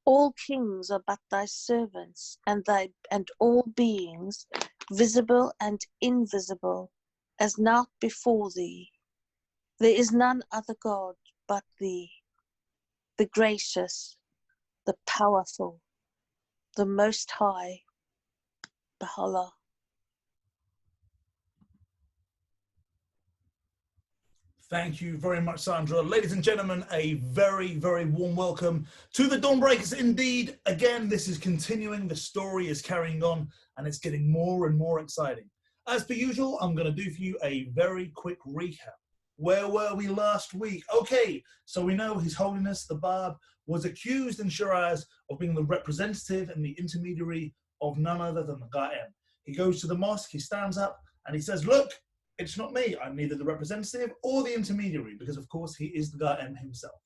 All kings are but thy servants, and all beings, visible and invisible, as naught before thee. There is none other God but thee, the gracious, the powerful, the Most High, Baha'u'llah. Thank you very much, Sandra. Ladies and gentlemen, a very, very warm welcome to the Dawnbreakers. Indeed, again, this is continuing. The story is carrying on, and it's getting more and more exciting. As per usual, I'm going to do for you a very quick recap. Where were we last week? Okay, so we know His Holiness the Bab was accused in Shiraz of being the representative and the intermediary of none other than the Qa'im. He goes to the mosque, he stands up, and he says, look, it's not me. I'm neither the representative or the intermediary, because of course he is the Qa'im himself.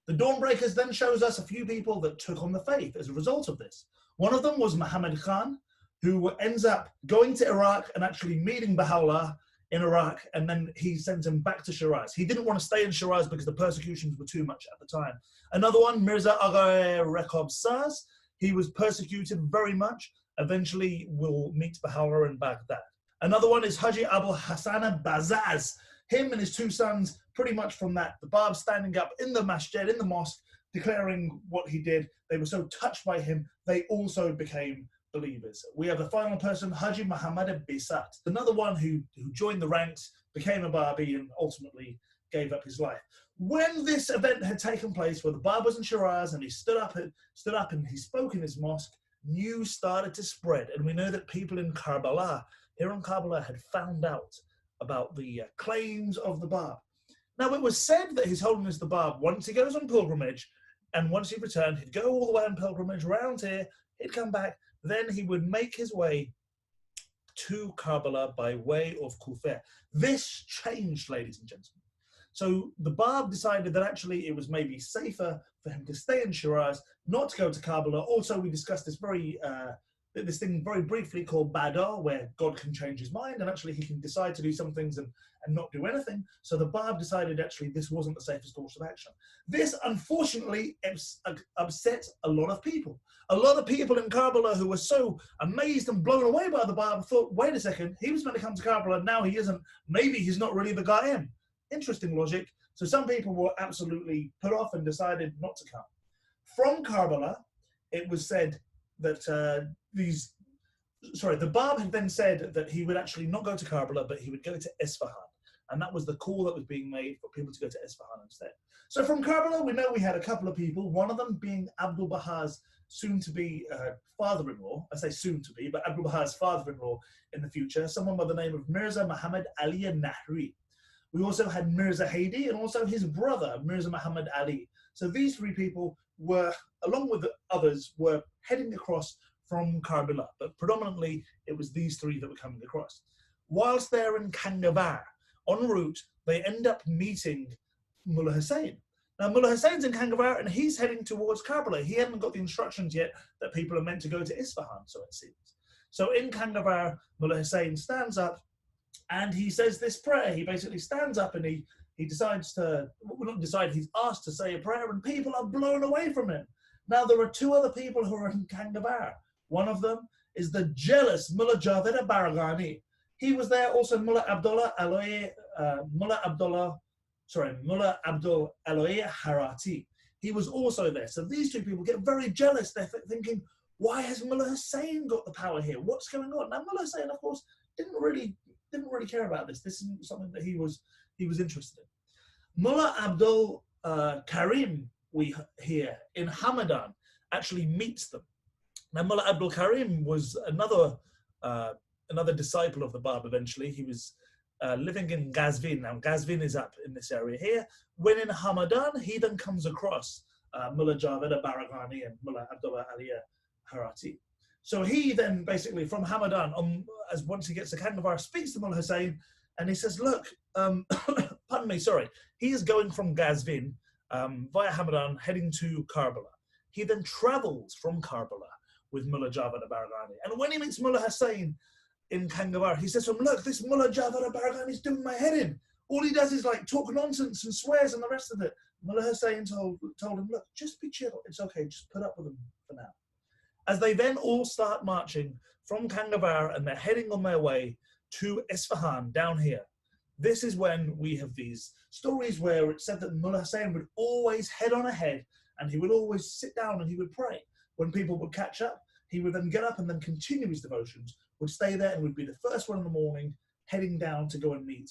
The Dawnbreakers then shows us a few people that took on the faith as a result of this. One of them was Muhammad Khan, who ends up going to Iraq and actually meeting Baha'u'llah in Iraq, and then he sends him back to Shiraz. He didn't want to stay in Shiraz because the persecutions were too much at the time. Another one, Mirza Agha Rekob Saz, he was persecuted very much, eventually will meet Baha'u'llah in Baghdad. Another one is Haji Abu Hassan Bazaz. Him and his two sons, pretty much from that, the Bab standing up in the Masjid, in the mosque, declaring what he did. They were so touched by him, they also became believers. We have the final person, Haji Muhammad Bisat, another one who joined the ranks, became a Babi, and ultimately gave up his life. When this event had taken place, where the Bab was in Shiraz and he stood up and he spoke in his mosque, news started to spread, and we know that people in Karbala, here in Karbala, had found out about the claims of the Bab. Now, it was said that His Holiness the Bab, once he goes on pilgrimage, and once he returned, he'd go all the way on pilgrimage around here, he'd come back, then he would make his way to Karbala by way of Kufa. This changed, ladies and gentlemen. So the Bab decided that actually it was maybe safer for him to stay in Shiraz, not to go to Karbala. Also, we discussed this this thing very briefly called Badar, where God can change his mind, and actually he can decide to do some things and not do anything. So the Bab decided actually this wasn't the safest course of action. This, unfortunately, upset a lot of people. A lot of people in Karbala who were so amazed and blown away by the Bab thought, wait a second, he was meant to come to Karbala, now he isn't. Maybe he's not really the Qa'im. Interesting logic. So some people were absolutely put off and decided not to come. From Karbala, it was said that the Bab had then said that he would actually not go to Karbala, but he would go to Isfahan. And that was the call that was being made for people to go to Isfahan instead. So from Karbala, we know we had a couple of people, one of them being Abdul Baha's soon-to-be father-in-law. I say soon-to-be, but Abdul Baha's father-in-law in the future, someone by the name of Mirza Mohammad Ali Nahri. We also had Mirza Hadi and also his brother, Mirza Mohammad Ali. So these three people were, along with the others, were heading across from Karbala, but predominantly it was these three that were coming across. Whilst they're in Kangavar, en route, they end up meeting Mullah Hussein. Now, Mullah Hussein's in Kangavar and he's heading towards Karbala. He hadn't got the instructions yet that people are meant to go to Isfahan, so it seems. So in Kangavar, Mullah Hussein stands up and he says this prayer. He basically stands up and he decides to, well, not decide, he's asked to say a prayer, and people are blown away from him. Now, there are two other people who are in Kangavar. One of them is the jealous Mullah Javed Barghani. He was there, also Mullah Allay, Mullah Abdul Allay Harati. He was also there. So these two people get very jealous. They're thinking, why has Mullah Hussein got the power here? What's going on? Now, Mullah Hussein, of course, didn't really care about this. This isn't something that he was interested in. Mullah Abdul Karim, we hear, in Hamadan, actually meets them. Now, Mullah Abdul Karim was another disciple of the Bab eventually. He was living in Ghazvin. Now, Ghazvin is up in this area here. When in Hamadan, he then comes across Mullah Javed Baraghani and Mullah Abdullah Ali Harati. So he then basically, from Hamadan, as once he gets to Kangavar, speaks to Mullah Hussein, and he says, look, pardon me, sorry, he is going from Ghazvin via Hamadan, heading to Karbala. He then travels from Karbala with Mullah Javed Baraghani. And when he meets Mullah Hussein in Kangavar, he says to him, look, this Mullah Javed Baraghani is doing my head in. All he does is like talk nonsense and swears and the rest of it. Mullah Hussein told him, look, just be chill. It's okay. Just put up with them for now. As they then all start marching from Kangavar and they're heading on their way to Isfahan down here. This is when we have these stories where it said that Mullah Hussein would always head on ahead and he would always sit down and he would pray. When people would catch up, he would then get up and then continue his devotions, would stay there and would be the first one in the morning heading down to go and meet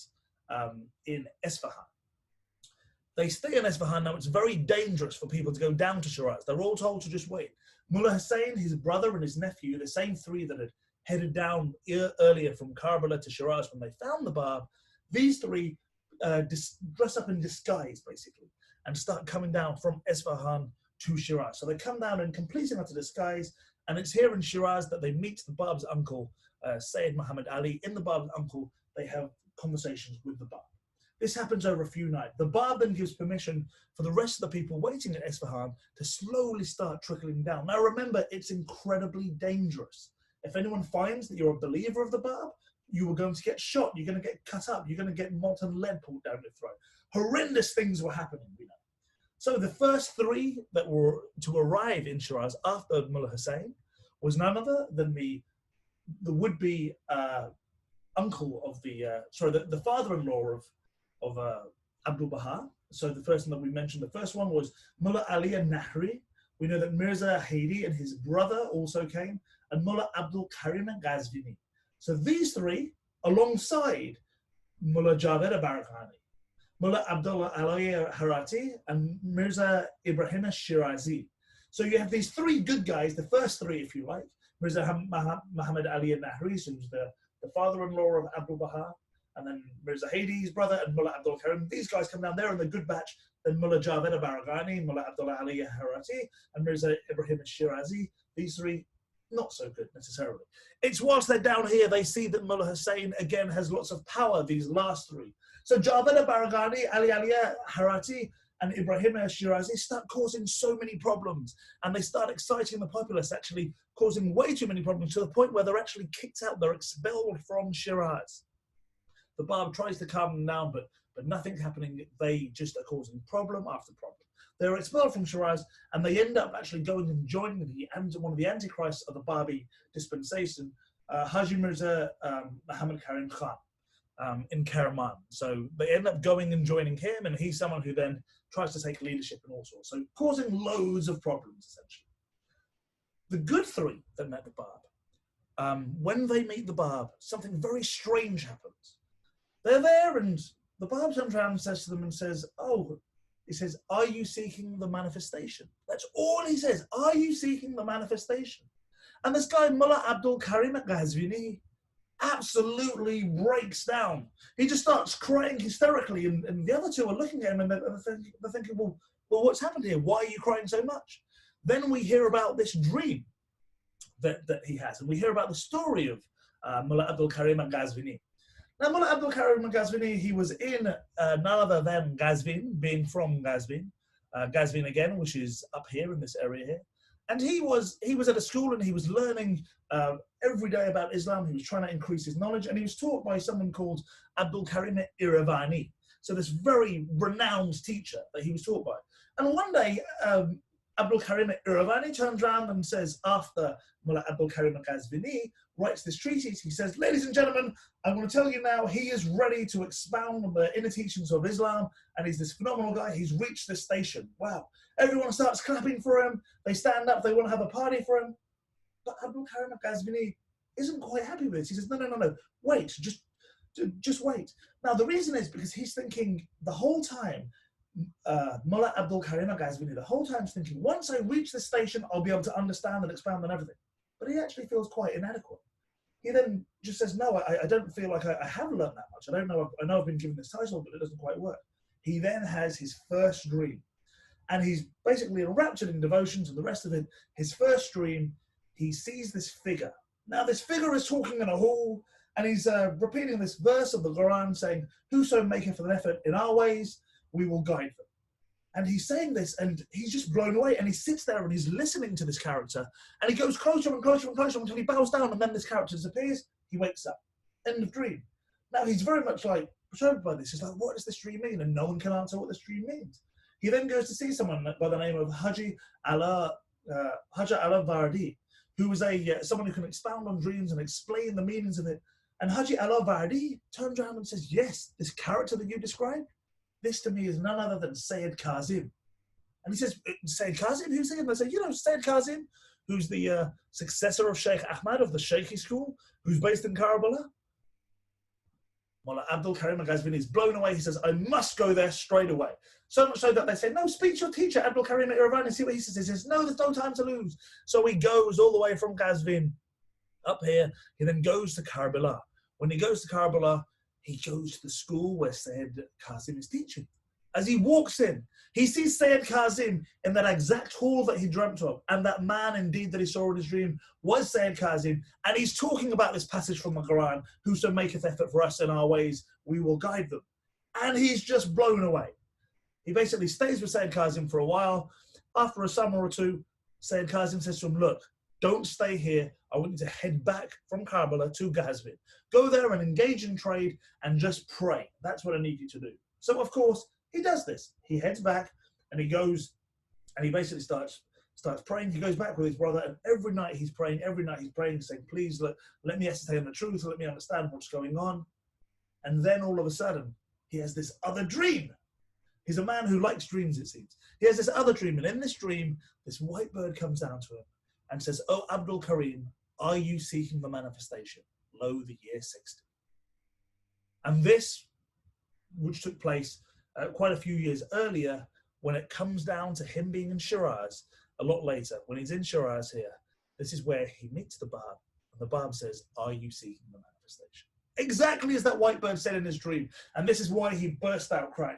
in Isfahan. They stay in Isfahan. Now it's very dangerous for people to go down to Shiraz. They're all told to just wait. Mullah Hussein, his brother and his nephew, the same three that had headed down earlier from Karbala to Shiraz when they found the Bab, these three dress up in disguise, basically, and start coming down from Isfahan to Shiraz. So they come down in complete and utter disguise, and it's here in Shiraz that they meet the Bab's uncle, Sayyid Muhammad Ali. In the Bab's uncle, they have conversations with the Bab. This happens over a few nights. The Bab then gives permission for the rest of the people waiting at Isfahan to slowly start trickling down. Now remember, it's incredibly dangerous. If anyone finds that you're a believer of the Bab, you are going to get shot, you're going to get cut up, you're going to get molten lead pulled down your throat. Horrendous things were happening, we know. So the first three that were to arrive in Shiraz after Mullah Hussein was none other than the would-be uncle of the father-in-law of Abdul Baha. So the first one that we mentioned, the first one was Mullah Ali al-Nahri. We know that Mirza Haidi and his brother also came, and Mullah Abdul Karim and Ghazvini. So these three, alongside Mullah Javed al-Barakani, Mullah Abdullah Allay Harati, and Mirza Ibrahim al-Shirazi. So you have these three good guys, the first three, if you like, Mirza Muhammad Ali al-Nahri, who's the father-in-law of Abdul Baha, and then Mirza Hadi's brother and Mullah Abdul Karim. These guys come down there in the good batch. Then Mullah Javed al-Barakani, Mullah Abdullah Ali al-Harati, and Mirza Ibrahim al-Shirazi. These three, not so good necessarily. It's whilst they're down here, they see that Mullah Hussein again has lots of power, these last three. So Javed al-Barakani, Ali al-Harati, and Ibrahim al-Shirazi start causing so many problems, and they start exciting the populace, actually causing way too many problems to the point where they're actually kicked out, they're expelled from Shiraz. The Bab tries to calm them down, but nothing's happening. They just are causing problem after problem. They're expelled from Shiraz, and they end up actually going and joining one of the antichrists of the Babi dispensation, Haji Mirza Muhammad Karim Khan in Kerman. So they end up going and joining him, and he's someone who then tries to take leadership and all sorts. So causing loads of problems, essentially. The good three that met the Bab, when they meet the Bab, something very strange happens. They're there, and the Bab turns around and says to them and says, he says, are you seeking the manifestation? That's all he says. Are you seeking the manifestation? And this guy, Mullah Abdul Karim Ghazvini, absolutely breaks down. He just starts crying hysterically, and the other two are looking at him and they're thinking, well, what's happened here? Why are you crying so much? Then we hear about this dream that he has, and we hear about the story of Mullah Abdul Karim Ghazvini. Now, Mullah Abdul Karim Ghazvini, he was in none other than Ghazvin, being from Ghazvin. Ghazvin again, which is up here in this area here. And he was at a school and he was learning every day about Islam. He was trying to increase his knowledge, and he was taught by someone called Abdul Karim Iravani. So this very renowned teacher that he was taught by. And one day, Abdul Karim Iravani turns around and says, after Mullah Abdul Karim Ghazvini writes this treatise, he says, ladies and gentlemen, I'm going to tell you now, he is ready to expound on the inner teachings of Islam, and he's this phenomenal guy. He's reached this station. Wow. Everyone starts clapping for him. They stand up. They want to have a party for him. But Abdul Karim Ghazvini isn't quite happy with this. He says, no. Wait, just wait. Now, the reason is because he's thinking the whole time, Mullah Abdul Karim Ghazvini, the whole time is thinking, once I reach this station, I'll be able to understand and expound on everything. But he actually feels quite inadequate. He then just says, no, I don't feel like I have learned that much. I know I've been given this title, but it doesn't quite work. He then has his first dream. And he's basically enraptured in devotions and the rest of it. His first dream, he sees this figure. Now, this figure is talking in a hall, and he's repeating this verse of the Quran saying, whoso maketh an effort in our ways, we will guide them. And he's saying this, and he's just blown away, and he sits there and he's listening to this character, and he goes closer and closer and closer until he bows down, and then this character disappears. He wakes up. End of dream. Now, he's very much like perturbed by this. He's like, what does this dream mean? And no one can answer what this dream means. He then goes to see someone by the name of Haji Allah Vardi, who was someone who can expound on dreams and explain the meanings of it. And Haji Allah Vardi turns around and says, yes, this character that you described, this to me is none other than Sayyid Kazim. And he says, Sayyid Kazim? Who's he? And they say, you know, Sayyid Kazim, who's the successor of Sheikh Ahmad of the Shaykhi school, who's based in Karbala. Mullah Abdul Karim Ghazvini is blown away. He says, I must go there straight away. So much so that they say, no, speak to your teacher, Abdul Karim at Iran, and see what he says. He says, no, there's no time to lose. So he goes all the way from Ghazvin up here. He then goes to Karbala. When he goes to Karbala, he goes to the school where Sayyid Kazim is teaching. As he walks in, he sees Sayyid Kazim in that exact hall that he dreamt of. And that man, indeed, that he saw in his dream was Sayyid Kazim. And he's talking about this passage from the Quran, whoso maketh effort for us in our ways, we will guide them. And he's just blown away. He basically stays with Sayyid Kazim for a while. After a summer or two, Sayyid Kazim says to him, look, don't stay here. I want you to head back from Karbala to Ghazvin. Go there and engage in trade and just pray. That's what I need you to do. So, of course, he does this. He heads back and he goes and he basically starts praying. He goes back with his brother, and every night he's praying, saying, please let me ascertain the truth, let me understand what's going on. And then all of a sudden, he has this other dream. He's a man who likes dreams, it seems. He has this other dream, and in this dream, this white bird comes down to him and says, oh, Abdul Karim, are you seeking the manifestation? Lo, the year 60. And this, which took place quite a few years earlier, when it comes down to him being in Shiraz, a lot later, when he's in Shiraz here, this is where he meets the Bab, and the Bab says, are you seeking the manifestation? Exactly as that white bird said in his dream, and this is why he burst out crying.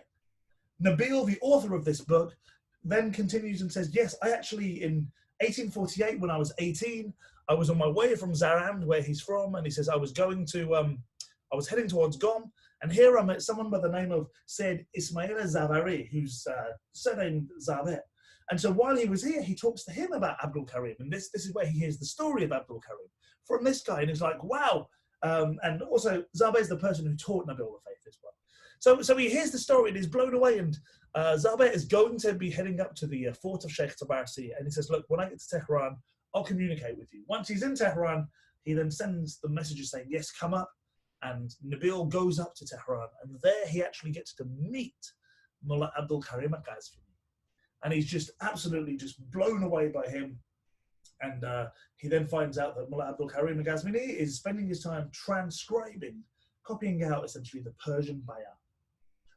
Nabil, the author of this book, then continues and says, yes, I actually, in 1848, when I was 18, I was on my way from Zarand, where he's from, and he says, I was heading towards Gom, and here I met someone by the name of Said Ismail Zavari, who's surnamed Zabet. And so while he was here, he talks to him about Abdul Karim, and this is where he hears the story of Abdul Karim from this guy, and he's like, wow. And also, Zabet is the person who taught Nabil the faith as well. So he hears the story and he's blown away, and Zabet is going to be heading up to the fort of Sheikh Tabarsi, and he says, look, when I get to Tehran, I'll communicate with you. Once he's in Tehran, he then sends the messages saying, yes, come up. And Nabil goes up to Tehran, and there he actually gets to meet Mullah Abdul Karim Ghazvini. And he's just absolutely just blown away by him. And he then finds out that Mullah Abdul Karim Ghazvini is spending his time transcribing, copying out essentially the Persian Bayan.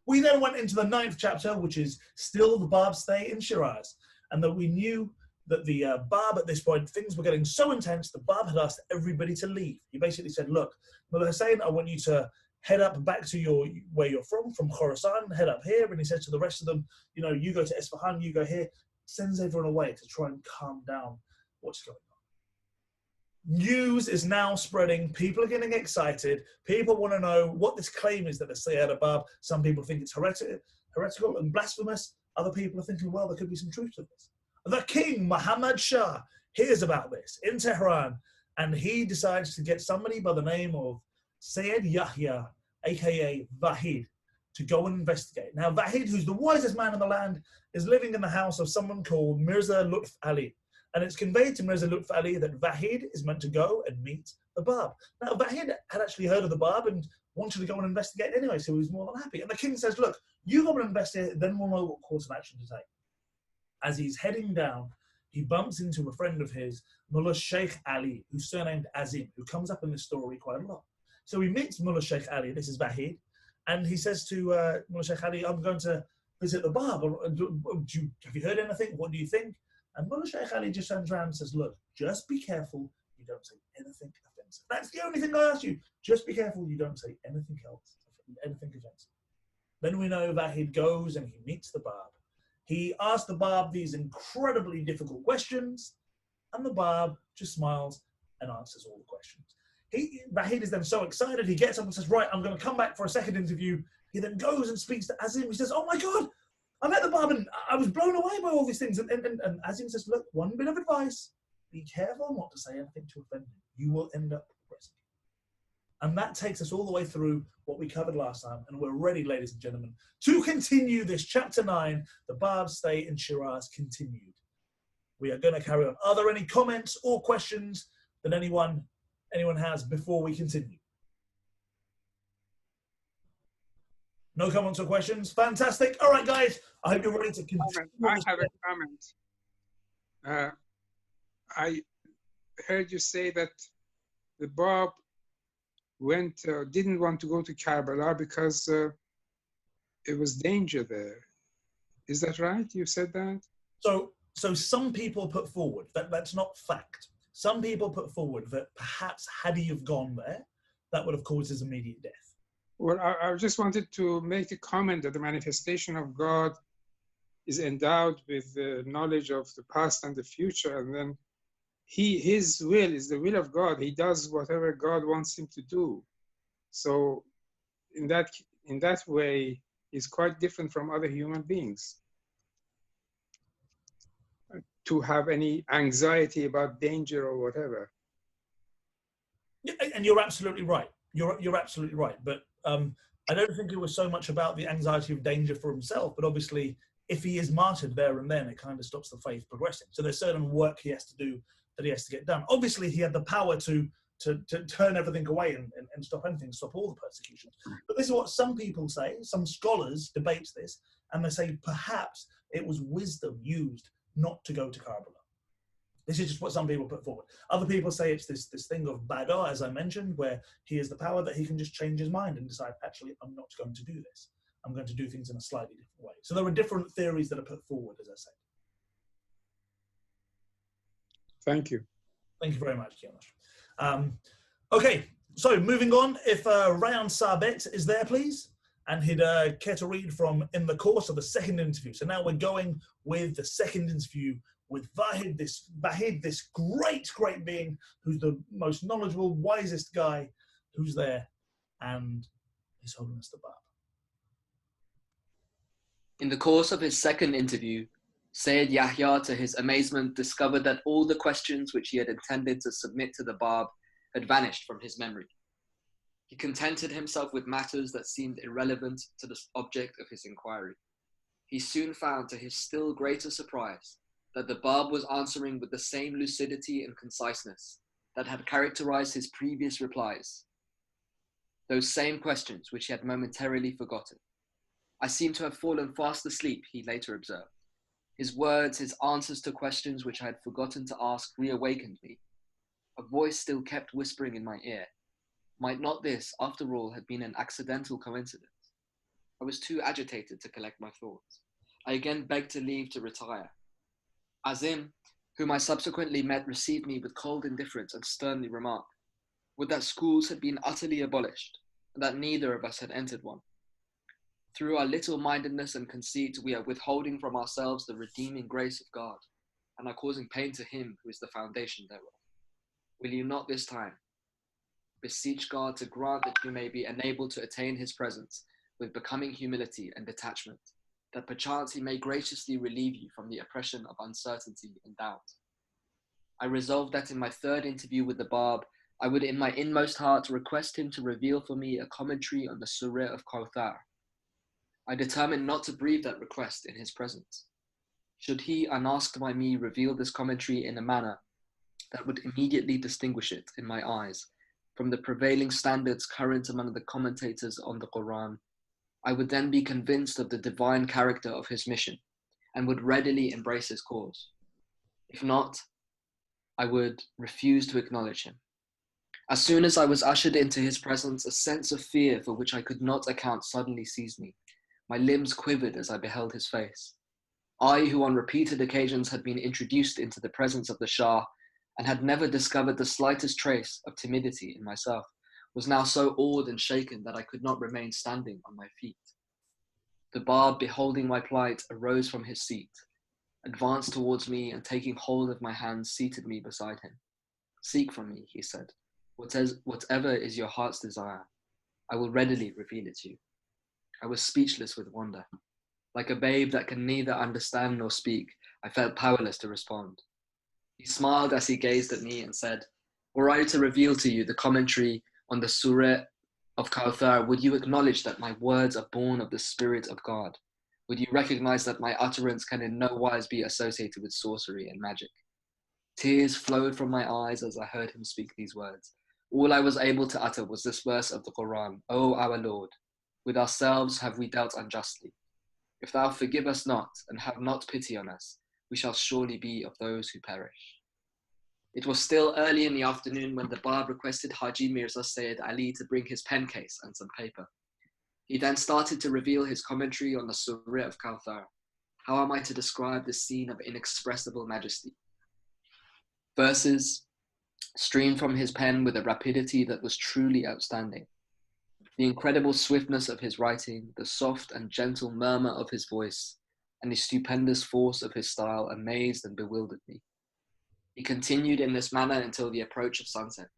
We then went into the 9th chapter, which is still the Bab stay in Shiraz, and that we knew that the Bab at this point, things were getting so intense, the Bab had asked everybody to leave. He basically said, look, Mullah Hussein, I want you to head up back to where you're from Khorasan, head up here. And he says to the rest of them, you know, you go to Isfahan, you go here. Sends everyone away to try and calm down what's going on. News is now spreading. People are getting excited. People want to know what this claim is that they say out above. Some people think it's heretical and blasphemous. Other people are thinking, well, there could be some truth to this. The king, Muhammad Shah, hears about this in Tehran, and he decides to get somebody by the name of Sayyid Yahya, aka Vahid, to go and investigate. Now, Vahid, who's the wisest man in the land, is living in the house of someone called Mirza Lutf Ali. And it's conveyed to Mirza Lutf Ali that Vahid is meant to go and meet the Bab. Now, Vahid had actually heard of the Bab and wanted to go and investigate anyway, so he was more than happy. And the king says, look, you go and investigate, then we'll know what course of action to take. As he's heading down, he bumps into a friend of his, Mullah Sheikh Ali, who's surnamed Azim, who comes up in this story quite a lot. So he meets Mullah Sheikh Ali, this is Vahid, and he says to Mullah Sheikh Ali, I'm going to visit the Bab. Have you heard anything? What do you think? And Mullah Sheikh Ali just turns around and says, look, just be careful you don't say anything offensive. That's the only thing I ask you. Just be careful you don't say anything else, anything offensive. Then we know Vahid goes and he meets the Bab. He asks the Bab these incredibly difficult questions, and the Bab just smiles and answers all the questions. Vahid is then so excited, he gets up and says, right, I'm going to come back for a second interview. He then goes and speaks to Azim. He says, oh my God, I met the Bab and I was blown away by all these things. And Azim says, look, one bit of advice, be careful not to say anything to offend him. You will end up regretting it. And that takes us all the way through what we covered last time. And we're ready, ladies and gentlemen, to continue this chapter 9, the Bab's stay in Shiraz continued. We are going to carry on. Are there any comments or questions that anyone has before we continue? No comments or questions? Fantastic. All right, guys. I hope you're ready to continue. I have a comment. I heard you say that the Bab didn't want to go to Karbala because it was danger there. Is that right? You said that? So some people put forward, that's not fact. Some people put forward that perhaps had he have gone there, that would have caused his immediate death. Well, I just wanted to make a comment that the manifestation of God is endowed with the knowledge of the past and the future, and then his will is the will of God. He does whatever God wants him to do. So in that way, he's quite different from other human beings. To have any anxiety about danger or whatever. Yeah, and you're absolutely right. You're absolutely right. But I don't think it was so much about the anxiety of danger for himself, but obviously if he is martyred there and then, it kind of stops the faith progressing. So there's certain work he has to do that he has to get done. Obviously he had the power to turn everything away and stop anything, stop all the persecutions. But this is what some people say, some scholars debate this, and they say perhaps it was wisdom used not to go to Karbala. This is just what some people put forward. Other people say it's this thing of Baga, as I mentioned, where he has the power that he can just change his mind and decide, actually, I'm not going to do this. I'm going to do things in a slightly different way. So there are different theories that are put forward, as I said. Thank you. Thank you very much, Kianosh. Okay, so moving on, if Rayan Sabet is there, please, and he'd care to read from In the Course of the Second Interview. So now we're going with the second interview with Vahid, this great being who's the most knowledgeable, wisest guy who's there, and His Holiness the Bab. In the course of his second interview, Sayyid Yahya, to his amazement, discovered that all the questions which he had intended to submit to the Bab had vanished from his memory. He contented himself with matters that seemed irrelevant to the object of his inquiry. He soon found, to his still greater surprise, that the Bab was answering with the same lucidity and conciseness that had characterized his previous replies. Those same questions which he had momentarily forgotten. I seem to have fallen fast asleep, he later observed. His words, his answers to questions which I had forgotten to ask reawakened me. A voice still kept whispering in my ear. Might not this, after all, have been an accidental coincidence? I was too agitated to collect my thoughts. I again begged to leave to retire. Azim, whom I subsequently met, received me with cold indifference and sternly remarked, would that schools had been utterly abolished, and that neither of us had entered one. Through our little-mindedness and conceit, we are withholding from ourselves the redeeming grace of God, and are causing pain to him who is the foundation thereof. Will you not this time beseech God to grant that you may be enabled to attain his presence with becoming humility and detachment, that perchance he may graciously relieve you from the oppression of uncertainty and doubt. I resolved that in my third interview with the Bab, I would in my inmost heart request him to reveal for me a commentary on the Surah of Kawthar. I determined not to breathe that request in his presence. Should he, unasked by me, reveal this commentary in a manner that would immediately distinguish it, in my eyes, from the prevailing standards current among the commentators on the Quran, I would then be convinced of the divine character of his mission and would readily embrace his cause. If not, I would refuse to acknowledge him. As soon as I was ushered into his presence, a sense of fear for which I could not account suddenly seized me. My limbs quivered as I beheld his face. I, who on repeated occasions had been introduced into the presence of the Shah and had never discovered the slightest trace of timidity in myself, was now so awed and shaken that I could not remain standing on my feet. The Bab, beholding my plight, arose from his seat, advanced towards me, and taking hold of my hand, seated me beside him. Seek from me, he said, whatever is your heart's desire. I will readily reveal it to you. I was speechless with wonder. Like a babe that can neither understand nor speak, I felt powerless to respond. He smiled as he gazed at me and said, were I to reveal to you the commentary on the Surah of Kawthar, would you acknowledge that my words are born of the Spirit of God? Would you recognize that my utterance can in no wise be associated with sorcery and magic? Tears flowed from my eyes as I heard him speak these words. All I was able to utter was this verse of the Quran, O our Lord, with ourselves have we dealt unjustly. If thou forgive us not and have not pity on us, we shall surely be of those who perish. It was still early in the afternoon when the Bab requested Haji Mirza Sayyid Ali to bring his pen case and some paper. He then started to reveal his commentary on the Surah of Kawthar. How am I to describe this scene of inexpressible majesty? Verses streamed from his pen with a rapidity that was truly outstanding. The incredible swiftness of his writing, the soft and gentle murmur of his voice, and the stupendous force of his style amazed and bewildered me. He continued in this manner until the approach of sunset.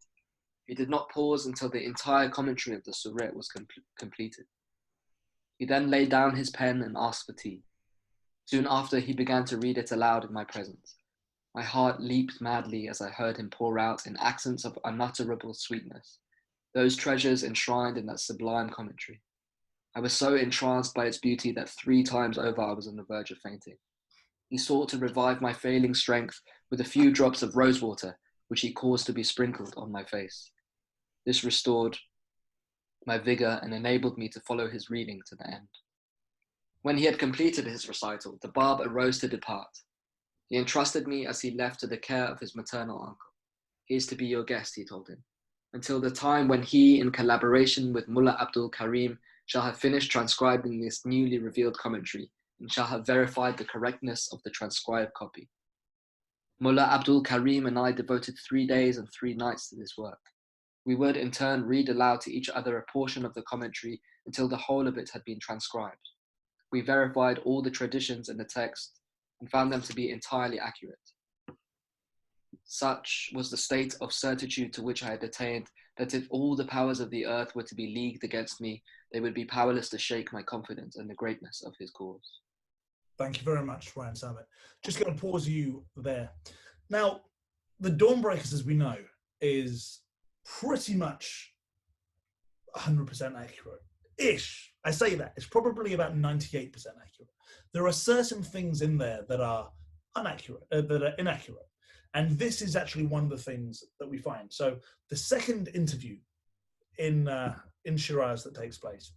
He did not pause until the entire commentary of the surah was completed. He then laid down his pen and asked for tea. Soon after, he began to read it aloud in my presence. My heart leaped madly as I heard him pour out in accents of unutterable sweetness those treasures enshrined in that sublime commentary. I was so entranced by its beauty that 3 times over I was on the verge of fainting. He sought to revive my failing strength with a few drops of rosewater, which he caused to be sprinkled on my face. This restored my vigor and enabled me to follow his reading to the end. When he had completed his recital, the Bab arose to depart. He entrusted me as he left to the care of his maternal uncle. He is to be your guest, he told him, until the time when he, in collaboration with Mullah Abdul Karim, shall have finished transcribing this newly revealed commentary and shall have verified the correctness of the transcribed copy. Mullah Abdul Karim and I devoted 3 days and 3 nights to this work. We would in turn read aloud to each other a portion of the commentary until the whole of it had been transcribed. We verified all the traditions in the text and found them to be entirely accurate. Such was the state of certitude to which I had attained that if all the powers of the earth were to be leagued against me, they would be powerless to shake my confidence in the greatness of his cause. Thank you very much, Ryan Samet. Just going to pause you there. Now, the Dawnbreakers, as we know, is pretty much 100% accurate-ish. I say that. It's probably about 98% accurate. There are certain things in there that are inaccurate. And this is actually one of the things that we find. So the second interview in Shiraz that takes place,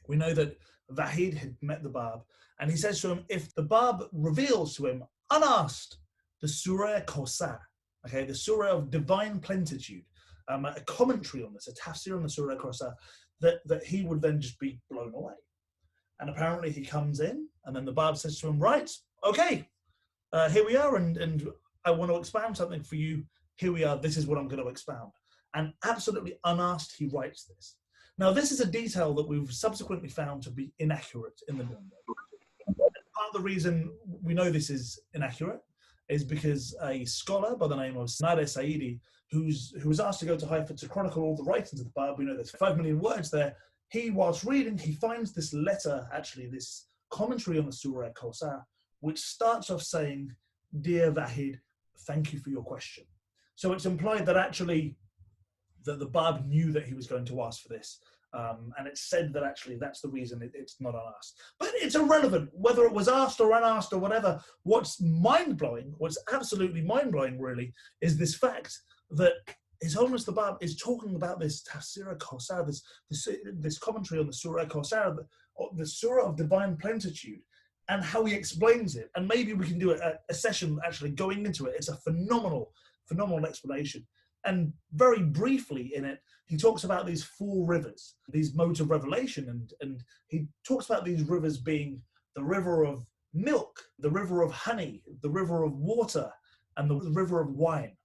we know that Vahid had met the Bab, and he says to him, if the Bab reveals to him, unasked, the Surah Kawthar, okay, the Surah of Divine Plenitude, a commentary on this, a tafsir on the Surah Kawthar, that he would then just be blown away. And apparently he comes in, and then the Bab says to him, right, okay, here we are, and I want to expound something for you. Here we are, this is what I'm going to expound. And absolutely unasked, he writes this. Now, this is a detail that we've subsequently found to be inaccurate in the Dawnbreakers. Part of the reason we know this is inaccurate is because a scholar by the name of Nader Saidi, who was asked to go to Haifa to chronicle all the writings of the Bab, we know there's 5 million words there, whilst reading, he finds this letter, actually this commentary on the Surah Kawthar, which starts off saying, Dear Vahid, thank you for your question. So it's implied that actually that the Bab knew that he was going to ask for this. And it's said that actually that's the reason it's not unasked. But it's irrelevant, whether it was asked or unasked or whatever. What's mind-blowing, what's absolutely mind-blowing really, is this fact that His Holiness the Bab is talking about this Tafsir Kawthar, this commentary on the Surah Kawthar, the Surah of Divine Plenitude, and how he explains it. And maybe we can do a session actually going into it. It's a phenomenal explanation. And very briefly in it, he talks about these 4 rivers, these modes of revelation. And he talks about these rivers being the river of milk, the river of honey, the river of water, and the river of wine.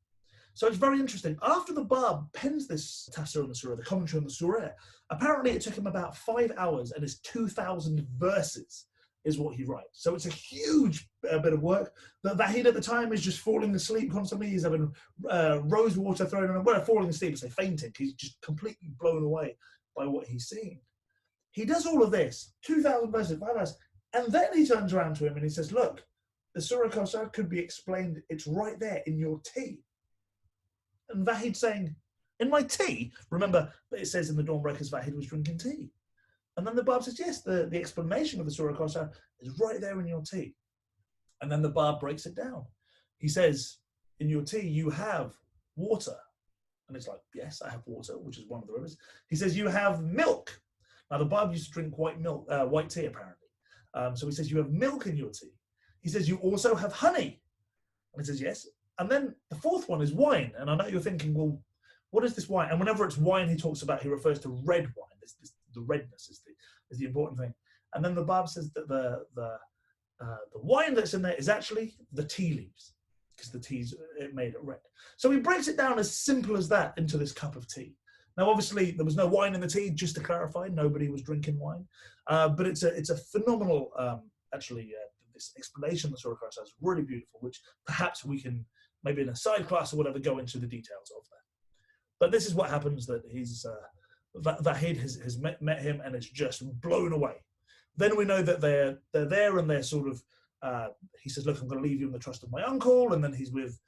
So it's very interesting. After the Bab pens this tafsir on the surah, the commentary on the surah, apparently it took him about 5 hours and it's 2,000 verses is what he writes. So it's a huge bit of work. That Vahid at the time is just falling asleep constantly. He's having rose water thrown on him. Well, falling asleep, I say fainting. He's just completely blown away by what he's seeing. He does all of this, 2,000 verses, 5 hours, and then he turns around to him and he says, look, the Surah Kawthar could be explained. It's right there in your tea. And Vahid saying, In my tea? Remember, it says in the Dawnbreakers Vahid was drinking tea. And then the Bab says, yes, the explanation of the Surah Al-Kawthar is right there in your tea. And then the Bab breaks it down. He says, in your tea, you have water. And it's like, yes, I have water, which is one of the rivers. He says, you have milk. Now, the Bab used to drink white tea, apparently. So he says, you have milk in your tea. He says, you also have honey. And he says, yes. And then the fourth one is wine. And I know you're thinking, well, what is this wine? And whenever it's wine, he refers to red wine. The redness is the important thing. And then the Bab says that the wine that's in there is actually the tea leaves, because the tea's it made it red. So he breaks it down as simple as that into this cup of tea. Now, obviously, there was no wine in the tea, just to clarify. Nobody was drinking wine. But it's a phenomenal, this explanation that Surah Al-Kawthar is really beautiful, which perhaps we can, maybe in a side class or whatever, go into the details of that. But this is what happens, that he's... Vahid has met him and it's just blown away. Then we know that they're there and they're sort of, he says, look, I'm going to leave you in the trust of my uncle. And then he's with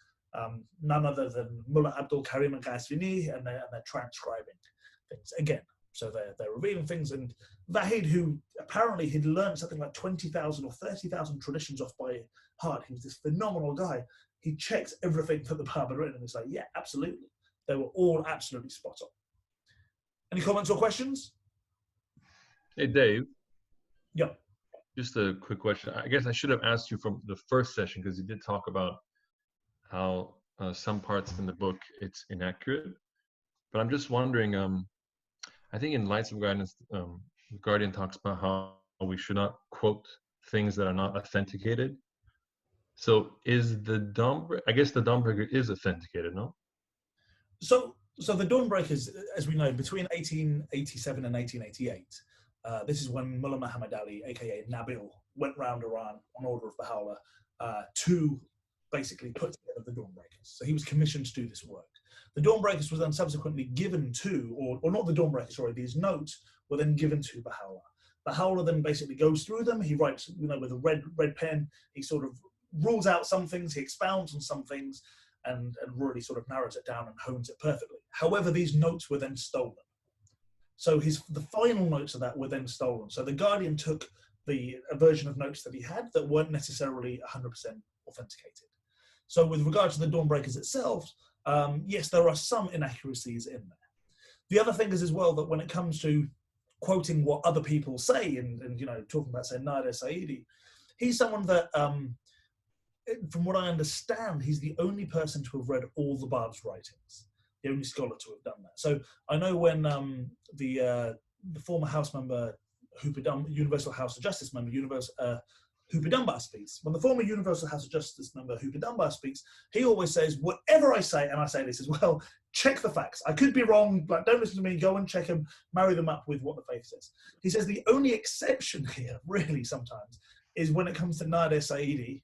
none other than Mullah Abdul, Karim and Ghazvini, and they're transcribing things again. So they're revealing things. And Vahid, who apparently he'd learned something like 20,000 or 30,000 traditions off by heart, he was this phenomenal guy. He checks everything that the Bab had written and it's like, yeah, absolutely. They were all absolutely spot on. Any comments or questions? Hey, Dave. Yeah. Just a quick question. I guess I should have asked you from the first session, because you did talk about how some parts in the book it's inaccurate. But I'm just wondering, I think in Lights of Guidance, Guardian talks about how we should not quote things that are not authenticated. So is the Dawnbreaker, I guess the Dawnbreaker is authenticated, no? So the Dawnbreakers, as we know, between 1887 and 1888, this is when Mullah Mohammad Ali, aka Nabil, went round Iran on order of Baha'u'llah to basically put together the Dawnbreakers. So he was commissioned to do this work. The Dawnbreakers was then subsequently given to, or not the Dawnbreakers, sorry, these notes were then given to Baha'u'llah. Baha'u'llah then basically goes through them. He writes, with a red pen. He sort of rules out some things. He expounds on some things. And really sort of narrows it down and hones it perfectly. However, these notes were then stolen. So the final notes of that were then stolen. So the Guardian took a version of notes that he had that weren't necessarily 100% authenticated. So with regard to the Dawnbreakers itself, yes, there are some inaccuracies in there. The other thing is as well that when it comes to quoting what other people say and talking about, say, Nader Saidi, he's someone that... from what I understand, he's the only person to have read all the Bab's writings, the only scholar to have done that. So I know when the former House member, Universal House of Justice member, Hooper Dunbar speaks, when the former Universal House of Justice member, Hooper Dunbar speaks, he always says, whatever I say, and I say this as well, check the facts. I could be wrong, but don't listen to me, go and check them, marry them up with what the faith says. He says the only exception here, really sometimes, is when it comes to Nader Saidi.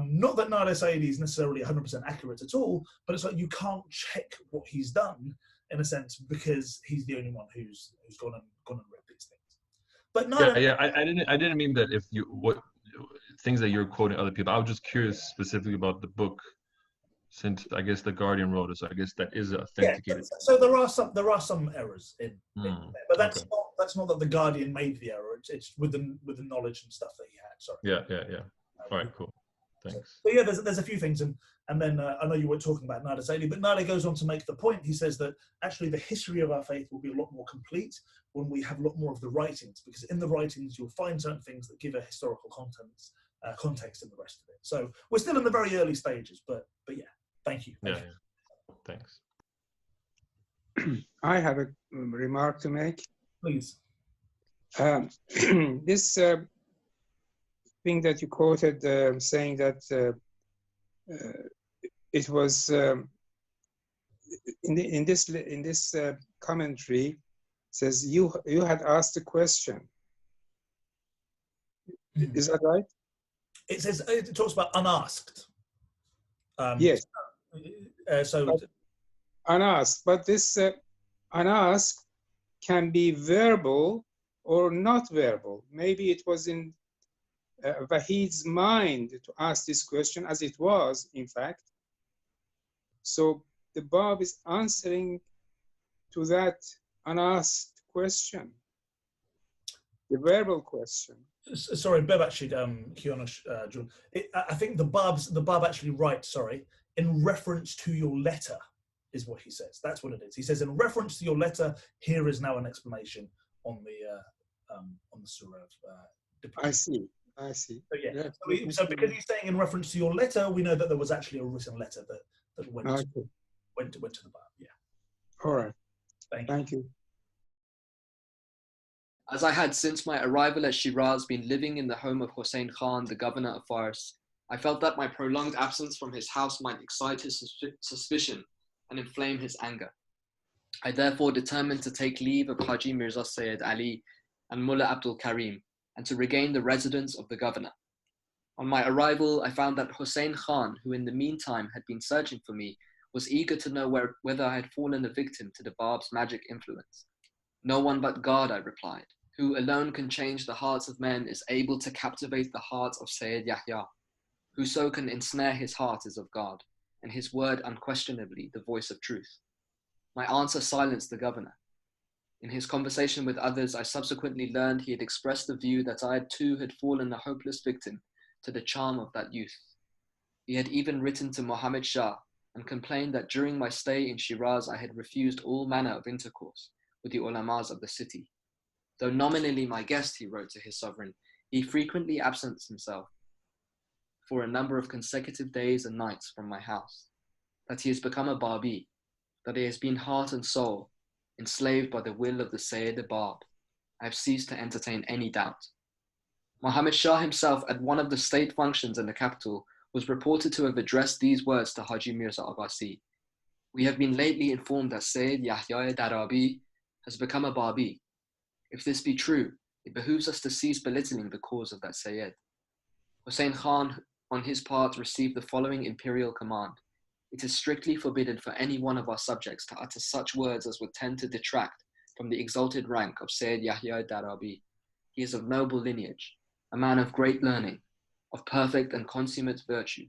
Not that Nader Saidi is necessarily 100% accurate at all, but it's like you can't check what he's done in a sense because he's the only one who's gone and read these things. But Nader, I didn't mean that if what things that you're quoting other people. I was just curious specifically about the book, since I guess the Guardian wrote it, so I guess that is authenticated. Yeah, so there are some errors in there, but that's not that the Guardian made the error. It's with the knowledge and stuff that he had. Sorry. Yeah. All right, cool. Thanks. So yeah, there's a few things, and then I know you were talking about Nader Saidi, but Nader goes on to make the point. He says that actually the history of our faith will be a lot more complete when we have a lot more of the writings, because in the writings you'll find certain things that give a historical context in the rest of it. So we're still in the very early stages, but yeah, thank you. Yeah. Thanks. I have a remark to make. Please. This thing that you quoted, saying that it was in this commentary, says you had asked a question. Is that right? It says it talks about unasked. Yes. So Unasked, but this unasked can be verbal or not verbal. Maybe it was in Vahid's mind to ask this question, as it was, in fact. So the Bab is answering to that unasked question, the verbal question. Sorry, Bev actually, Kiana, John. I think the Bab actually writes, sorry, in reference to your letter is what he says. That's what it is. He says, in reference to your letter, here is now an explanation on the surah of I see. I see. So, yeah. Yeah. So because he's saying in reference to your letter, we know that there was actually a written letter that went Okay. to the Bab. Yeah. All right. Thank you. As I had since my arrival at Shiraz been living in the home of Hussein Khan, the governor of Fars, I felt that my prolonged absence from his house might excite his suspicion and inflame his anger. I therefore determined to take leave of Haji Mirza Sayyid Ali and Mullah Abdul Karim and to regain the residence of the governor. On my arrival, I found that Hussein Khan, who in the meantime had been searching for me, was eager to know whether I had fallen a victim to the Bab's magic influence. No one but God, I replied, who alone can change the hearts of men, is able to captivate the heart of Sayyid Yahya. Whoso can ensnare his heart is of God, and his word unquestionably the voice of truth. My answer silenced the governor. In his conversation with others, I subsequently learned he had expressed the view that I too had fallen a hopeless victim to the charm of that youth. He had even written to Muhammad Shah and complained that during my stay in Shiraz I had refused all manner of intercourse with the ulamas of the city. Though nominally my guest, he wrote to his sovereign, he frequently absents himself for a number of consecutive days and nights from my house, that he has become a Babi, that he has been heart and soul enslaved by the will of the Sayyid Bab. I have ceased to entertain any doubt. Muhammad Shah himself, at one of the state functions in the capital, was reported to have addressed these words to Haji Mirza Abbasi. We have been lately informed that Sayyid Yahya Darabi has become a Babi. If this be true, it behooves us to cease belittling the cause of that Sayyid. Hussein Khan, on his part, received the following imperial command. It is strictly forbidden for any one of our subjects to utter such words as would tend to detract from the exalted rank of Sayyid Yahya Darabi. He is of noble lineage, a man of great learning, of perfect and consummate virtue.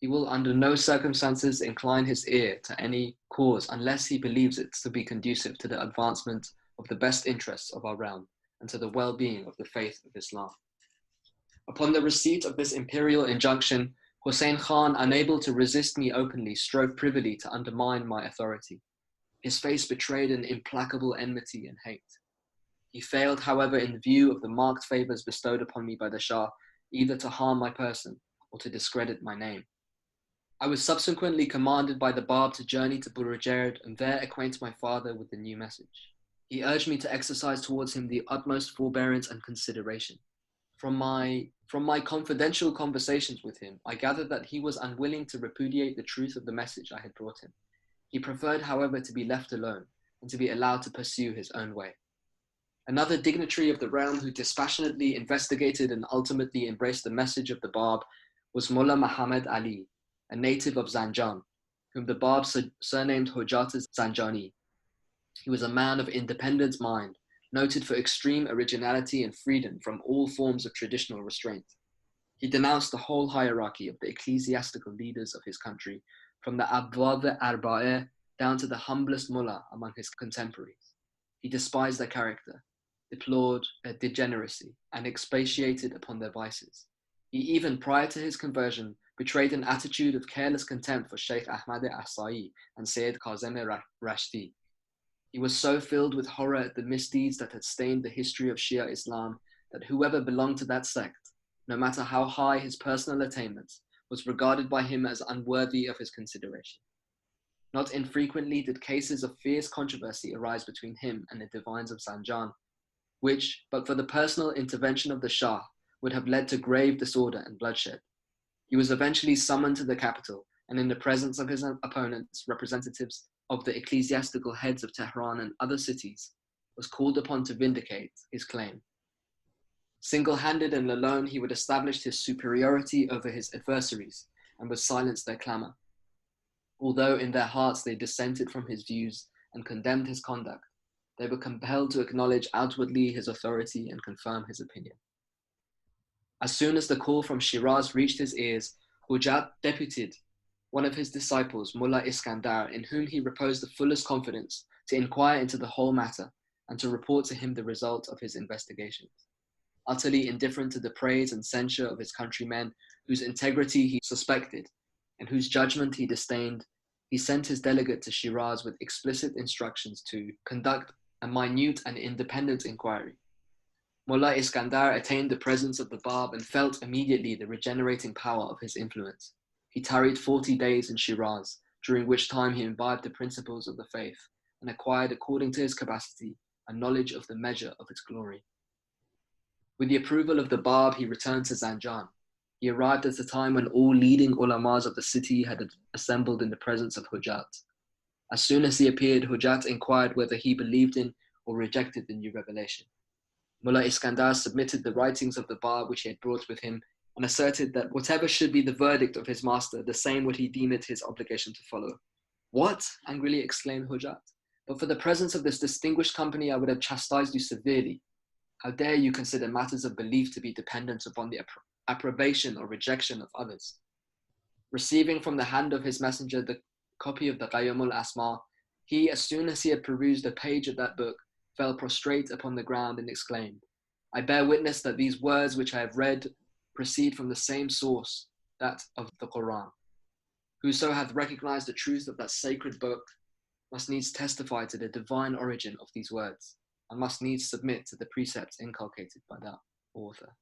He will under no circumstances incline his ear to any cause unless he believes it to be conducive to the advancement of the best interests of our realm and to the well-being of the faith of Islam. Upon the receipt of this imperial injunction, Hussein Khan, unable to resist me openly, strove privily to undermine my authority. His face betrayed an implacable enmity and hate. He failed, however, in view of the marked favors bestowed upon me by the Shah, either to harm my person or to discredit my name. I was subsequently commanded by the Bab to journey to Burujaird and there acquaint my father with the new message. He urged me to exercise towards him the utmost forbearance and consideration. From my confidential conversations with him, I gathered that he was unwilling to repudiate the truth of the message I had brought him. He preferred, however, to be left alone and to be allowed to pursue his own way. Another dignitary of the realm who dispassionately investigated and ultimately embraced the message of the Bab was Mullah Mohammad Ali, a native of Zanjan, whom the Bab surnamed Hujat Zanjani. He was a man of independent mind, noted for extreme originality and freedom from all forms of traditional restraint. He denounced the whole hierarchy of the ecclesiastical leaders of his country, from the Abwab Arba'eh down to the humblest mullah among his contemporaries. He despised their character, deplored their degeneracy, and expatiated upon their vices. He even, prior to his conversion, betrayed an attitude of careless contempt for Sheikh Ahmad Asai and Sayyid Kazem Rashdi. He was so filled with horror at the misdeeds that had stained the history of Shia Islam that whoever belonged to that sect, no matter how high his personal attainments, was regarded by him as unworthy of his consideration. Not infrequently did cases of fierce controversy arise between him and the divines of Zanjan, which, but for the personal intervention of the Shah, would have led to grave disorder and bloodshed. He was eventually summoned to the capital, and in the presence of his opponents, representatives of the ecclesiastical heads of Tehran and other cities, was called upon to vindicate his claim. Single-handed and alone, he would establish his superiority over his adversaries and would silence their clamor. Although in their hearts they dissented from his views and condemned his conduct, they were compelled to acknowledge outwardly his authority and confirm his opinion. As soon as the call from Shiraz reached his ears, Hujat deputed one of his disciples, Mullah Iskandar, in whom he reposed the fullest confidence, to inquire into the whole matter and to report to him the result of his investigations. Utterly indifferent to the praise and censure of his countrymen, whose integrity he suspected and whose judgment he disdained, he sent his delegate to Shiraz with explicit instructions to conduct a minute and independent inquiry. Mullah Iskandar attained the presence of the Bab and felt immediately the regenerating power of his influence. He tarried 40 days in Shiraz, during which time he imbibed the principles of the faith and acquired, according to his capacity, a knowledge of the measure of its glory. With the approval of the Bab, he returned to Zanjan. He arrived at a time when all leading ulamas of the city had assembled in the presence of Hujat. As soon as he appeared, Hujat inquired whether he believed in or rejected the new revelation. Mullah Iskandar submitted the writings of the Bab which he had brought with him and asserted that whatever should be the verdict of his master, the same would he deem it his obligation to follow. "What?" angrily exclaimed Hujat. "But for the presence of this distinguished company, I would have chastised you severely. How dare you consider matters of belief to be dependent upon the approbation or rejection of others?" Receiving from the hand of his messenger the copy of the Qayyumul Asma, he, as soon as he had perused a page of that book, fell prostrate upon the ground and exclaimed, "I bear witness that these words which I have read proceed from the same source, that of the Quran. Whoso hath recognized the truth of that sacred book must needs testify to the divine origin of these words, and must needs submit to the precepts inculcated by that author.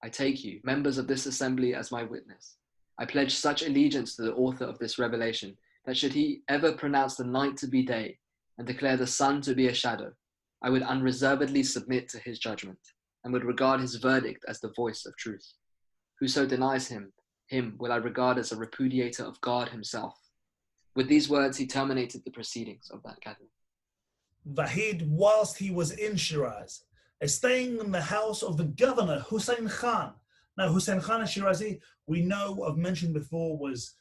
I take you, members of this assembly, as my witness. I pledge such allegiance to the author of this revelation, that should he ever pronounce the night to be day, and declare the sun to be a shadow, I would unreservedly submit to his judgment, and would regard his verdict as the voice of truth. Whoso denies him will I regard as a repudiator of God himself." With these words, he terminated the proceedings of that gathering. Vahid, whilst he was in Shiraz, staying in the house of the governor, Hussein Khan. Now, Hussein Khan al-Shirazi, we know, I've mentioned before, was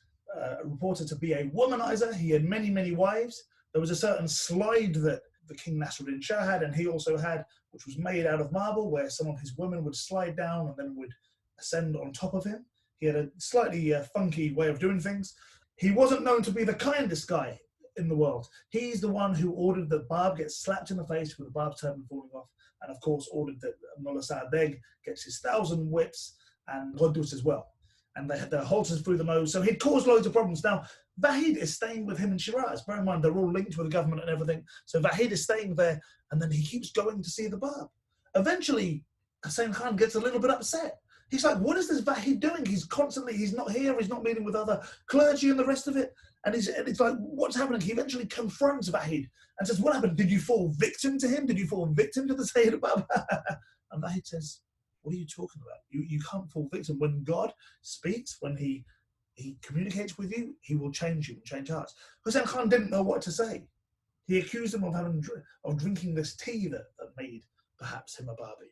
reported to be a womanizer. He had many, many wives. There was a certain slide that the King Nasruddin Shah had, and he also had, which was made out of marble, where some of his women would slide down and then would ascend on top of him. He had a slightly funky way of doing things. He wasn't known to be the kindest guy in the world. He's the one who ordered that Bab gets slapped in the face with the Bab's turban falling off, and of course ordered that Mullah Sa'ad Beg gets his 1,000 whips, and Douce as well. And they had their halters through the nose, so he'd caused loads of problems. Now, Vahid is staying with him in Shiraz. Bear in mind, they're all linked with the government and everything. So Vahid is staying there, and then he keeps going to see the Bab. Eventually, Hussein Khan gets a little bit upset. He's like, what is this Vahid doing? He's not here, he's not meeting with other clergy and the rest of it. And it's like, what's happening? He eventually confronts Vahid and says, what happened? Did you fall victim to him? Did you fall victim to the Sayyid Bab? And Vahid says, what are you talking about? You can't fall victim. When God speaks, when he communicates with you, he will change you and change hearts. Hussein Khan didn't know what to say. He accused him of drinking this tea that made perhaps him a Babi.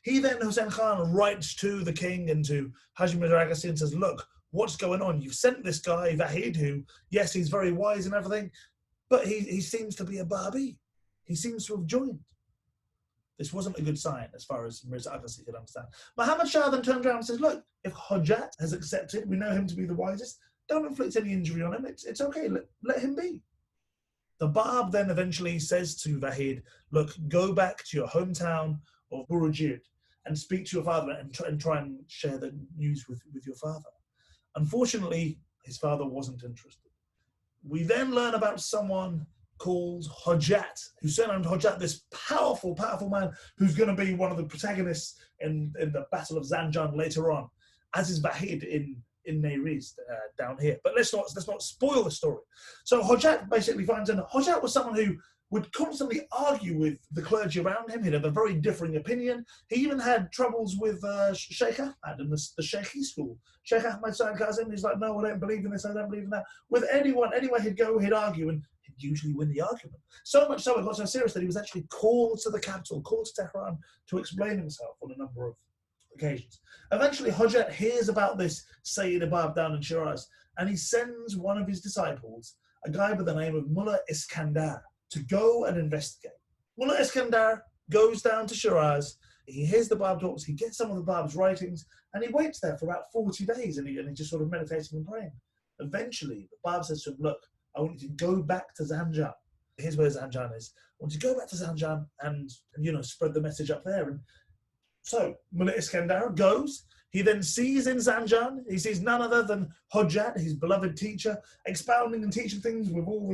He then, Hussein Khan, writes to the king and to Haji Mirza Agassi and says, look, what's going on? You've sent this guy, Vahid, who, yes, he's very wise and everything, but he seems to be a Babi. He seems to have joined. This wasn't a good sign as far as Mirza Agassi could understand. Muhammad Shah then turned around and says, look, if Hujat has accepted, we know him to be the wisest, don't inflict any injury on him. It's okay, let him be. The Bab then eventually says to Vahid, look, go back to your hometown of Burujid and speak to your father and try and share the news with your father. Unfortunately, his father wasn't interested. We then learn about someone called Hujat, who's surnamed Hujat, this powerful, powerful man who's going to be one of the protagonists in the Battle of Zanjan later on, as is Vahid in Nayriz down here. But let's not spoil the story. So Hujat basically finds out Hujat was someone who would constantly argue with the clergy around him. He had a very differing opinion. He even had troubles with Sheikh Ahmad in the Sheikhi school. Sheikh Ahmad Sa'id Kazim, he's like, no, I don't believe in this, I don't believe in that. With anyone, anywhere he'd go, he'd argue, and he'd usually win the argument. So much so, it got so serious that he was actually called to the capital, called to Tehran, to explain himself on a number of occasions. Eventually, Hujat hears about this Sayyid Bab down in Shiraz, and he sends one of his disciples, a guy by the name of Mullah Iskandar, to go and investigate. Mullah Iskandar goes down to Shiraz, he hears the Bab talks, he gets some of the Bab's writings, and he waits there for about 40 days, and he just sort of meditating and praying. Eventually, the Bab says to him, look, I want you to go back to Zanjan. here's where Zanjan is. I want to go back to Zanjan and spread the message up there. And so Mullah Iskandar goes. He then sees in Zanjan, he sees none other than Hojat, his beloved teacher, expounding and teaching things with all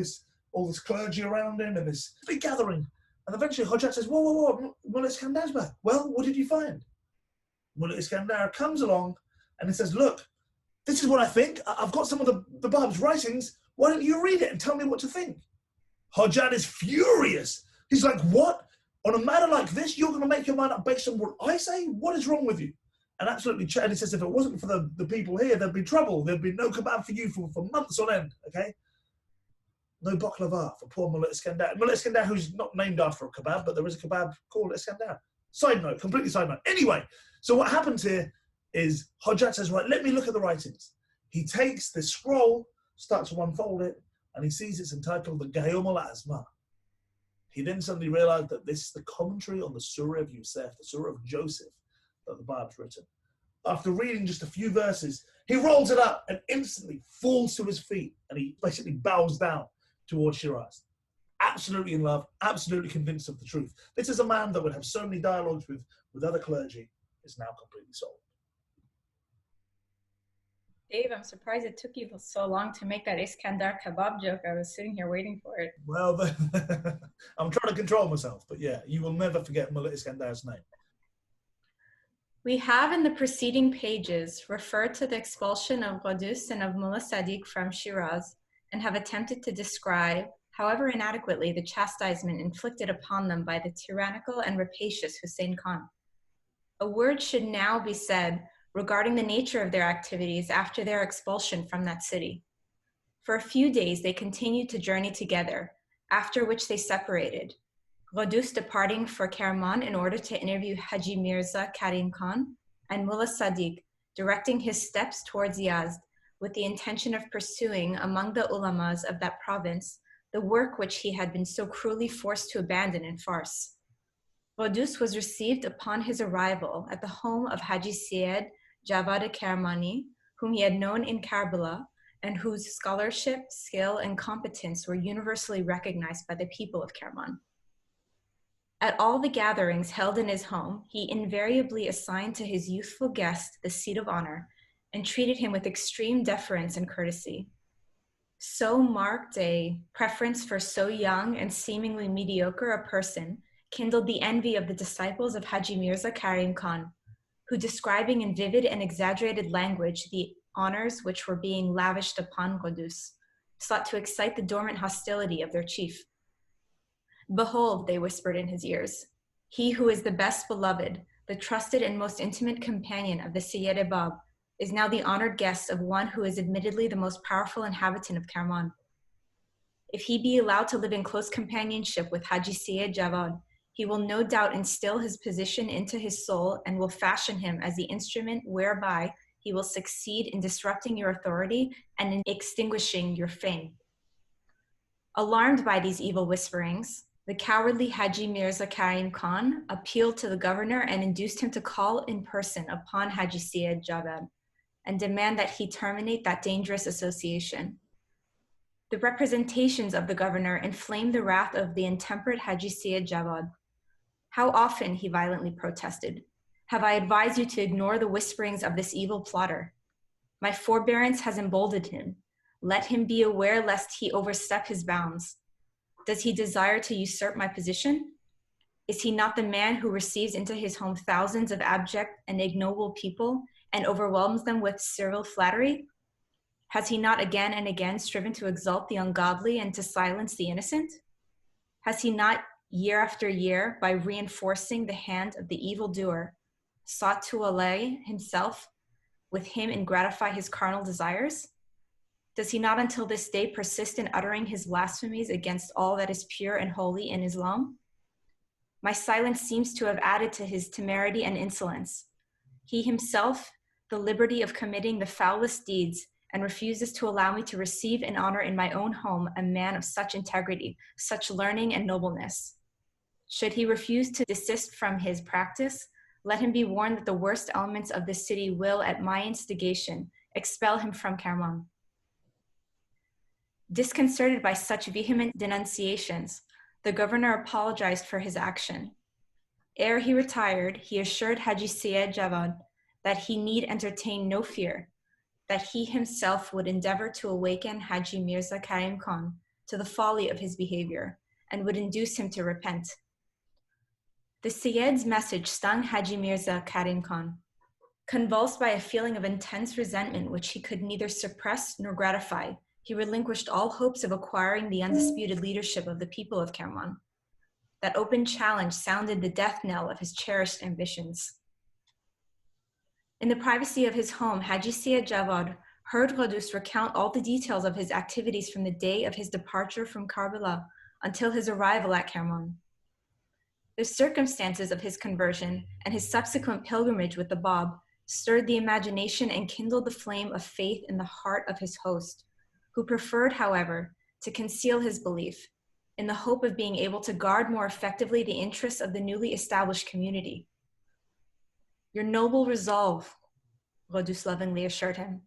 this clergy around him and this big gathering. And eventually Hojat says, whoa, Mullah Iskandar's back. Well, what did you find? Mullah Iskandar comes along and he says, look, this is what I think. I've got some of the Bab's writings. Why don't you read it and tell me what to think? Hojat is furious. He's like, what? On a matter like this, you're going to make your mind up based on what I say? What is wrong with you? And absolutely, and he says, if it wasn't for the people here, there'd be trouble. There'd be no kebab for you for months on end, okay? No baklava for poor Mullah Iskandar. Mullah Iskandar, who's not named after a kebab, but there is a kebab called Iskandar. Side note, completely side note. Anyway, so what happens here is Hojat says, right, let me look at the writings. He takes this scroll, starts to unfold it, and he sees it's entitled the Gayom al-Azma. He then suddenly realized that this is the commentary on the Surah of Yusuf, the Surah of Joseph, that the Bab's written. After reading just a few verses, he rolls it up and instantly falls to his feet, and he basically bows down towards Shiraz. Absolutely in love, absolutely convinced of the truth. This is a man that would have so many dialogues with other clergy, is now completely sold. Dave, I'm surprised it took you so long to make that Iskandar kebab joke. I was sitting here waiting for it. Well, I'm trying to control myself, but yeah, you will never forget Mullah Iskandar's name. We have in the preceding pages referred to the expulsion of Douce and of Mullah Sadiq from Shiraz and have attempted to describe, however inadequately, the chastisement inflicted upon them by the tyrannical and rapacious Hussein Khan. A word should now be said regarding the nature of their activities after their expulsion from that city. For a few days, they continued to journey together, after which they separated, Douce departing for Kerman in order to interview Haji Mirza Karim Khan, and Mullah Sadiq directing his steps towards Yazd with the intention of pursuing among the ulamas of that province the work which he had been so cruelly forced to abandon in Fars. Douce was received upon his arrival at the home of Haji Syed Javad Kermani, whom he had known in Karbala, and whose scholarship, skill, and competence were universally recognized by the people of Kerman. At all the gatherings held in his home, he invariably assigned to his youthful guest the seat of honor and treated him with extreme deference and courtesy. So marked a preference for so young and seemingly mediocre a person kindled the envy of the disciples of Haji Mirza Karim Khan, who, describing in vivid and exaggerated language the honors which were being lavished upon Douce, sought to excite the dormant hostility of their chief. Behold, they whispered in his ears, he who is the best beloved, the trusted and most intimate companion of the Sayyid Bab, is now the honored guest of one who is admittedly the most powerful inhabitant of Kerman. If he be allowed to live in close companionship with Haji Syed Javad, he will no doubt instill his position into his soul and will fashion him as the instrument whereby he will succeed in disrupting your authority and in extinguishing your fame. Alarmed by these evil whisperings, the cowardly Haji Mirza Karim Khan appealed to the governor and induced him to call in person upon Haji Syed Javad and demand that he terminate that dangerous association. The representations of the governor inflamed the wrath of the intemperate Haji Syed Javad. How often, he violently protested, have I advised you to ignore the whisperings of this evil plotter? My forbearance has emboldened him. Let him be aware lest he overstep his bounds. Does he desire to usurp my position? Is he not the man who receives into his home thousands of abject and ignoble people and overwhelms them with servile flattery? Has he not again and again striven to exalt the ungodly and to silence the innocent? Has he not year after year, by reinforcing the hand of the evildoer, sought to allay himself with him and gratify his carnal desires? Does he not until this day persist in uttering his blasphemies against all that is pure and holy in Islam? My silence seems to have added to his temerity and insolence. He himself, the liberty of committing the foulest deeds, and refuses to allow me to receive and honor in my own home a man of such integrity, such learning and nobleness. Should he refuse to desist from his practice, let him be warned that the worst elements of this city will, at my instigation, expel him from Kerman. Disconcerted by such vehement denunciations, the governor apologized for his action. Ere he retired, he assured Haji Syed Javad that he need entertain no fear, that he himself would endeavor to awaken Haji Mirza Karim Khan to the folly of his behavior and would induce him to repent. The Syed's message stung Haji Mirza Karim Khan. Convulsed by a feeling of intense resentment which he could neither suppress nor gratify, he relinquished all hopes of acquiring the undisputed leadership of the people of Kerman. That open challenge sounded the death knell of his cherished ambitions. In the privacy of his home, Haji Syed Javad heard Douce recount all the details of his activities from the day of his departure from Karbala until his arrival at Kerman. The circumstances of his conversion and his subsequent pilgrimage with the Bab stirred the imagination and kindled the flame of faith in the heart of his host, who preferred, however, to conceal his belief in the hope of being able to guard more effectively the interests of the newly established community. Your noble resolve, Douce lovingly assured him,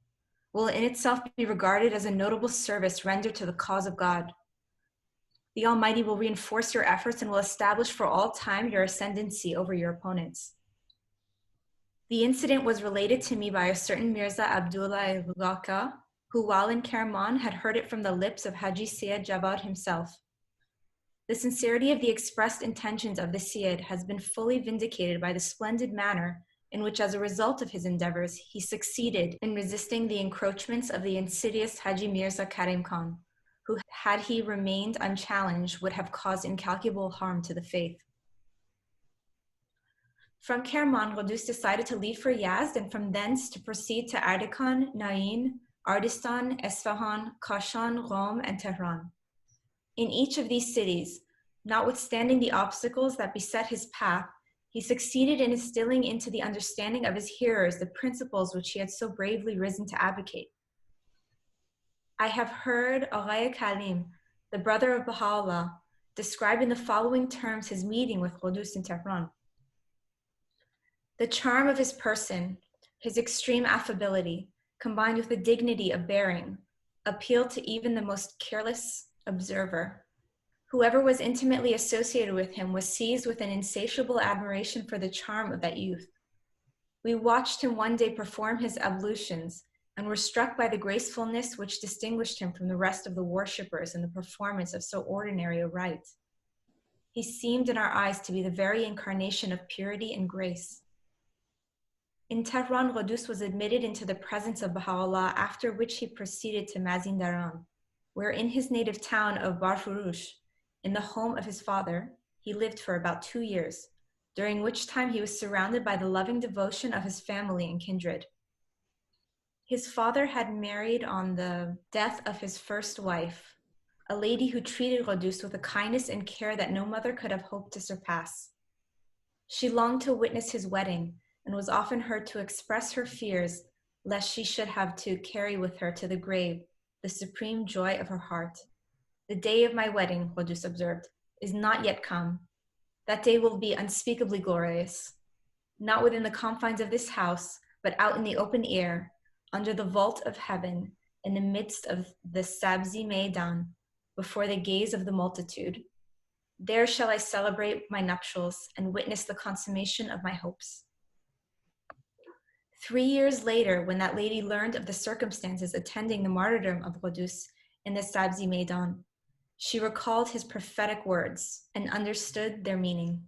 will in itself be regarded as a notable service rendered to the cause of God. The Almighty will reinforce your efforts and will establish for all time your ascendancy over your opponents. The incident was related to me by a certain Mirza Abdullah al-Ghaka, who while in Kerman had heard it from the lips of Haji Syed Javad himself. The sincerity of the expressed intentions of the Syed has been fully vindicated by the splendid manner in which, as a result of his endeavors, he succeeded in resisting the encroachments of the insidious Haji Mirza Karim Khan, who, had he remained unchallenged, would have caused incalculable harm to the faith. From Kerman, Douce decided to leave for Yazd and from thence to proceed to Ardakan, Nain, Ardistan, Esfahan, Kashan, Rome, and Tehran. In each of these cities, notwithstanding the obstacles that beset his path, he succeeded in instilling into the understanding of his hearers the principles which he had so bravely risen to advocate. I have heard Allay Karim, the brother of Baha'u'llah, describe in the following terms his meeting with Douce in Tehran. The charm of his person, his extreme affability, combined with the dignity of bearing, appealed to even the most careless observer. Whoever was intimately associated with him was seized with an insatiable admiration for the charm of that youth. We watched him one day perform his ablutions and were struck by the gracefulness which distinguished him from the rest of the worshippers in the performance of so ordinary a rite. He seemed in our eyes to be the very incarnation of purity and grace. In Tehran, Douce was admitted into the presence of Baha'u'llah, after which he proceeded to Mazindaran, where in his native town of Faroush, in the home of his father, he lived for about 2 years, during which time he was surrounded by the loving devotion of his family and kindred. His father had married on the death of his first wife, a lady who treated Douce with a kindness and care that no mother could have hoped to surpass. She longed to witness his wedding and was often heard to express her fears lest she should have to carry with her to the grave the supreme joy of her heart. The day of my wedding, Douce observed, is not yet come. That day will be unspeakably glorious, not within the confines of this house, but out in the open air, under the vault of heaven, in the midst of the Sabzi Maiden, before the gaze of the multitude. There shall I celebrate my nuptials and witness the consummation of my hopes. 3 years later, when that lady learned of the circumstances attending the martyrdom of Douce in the Sabzi Maiden, she recalled his prophetic words and understood their meaning.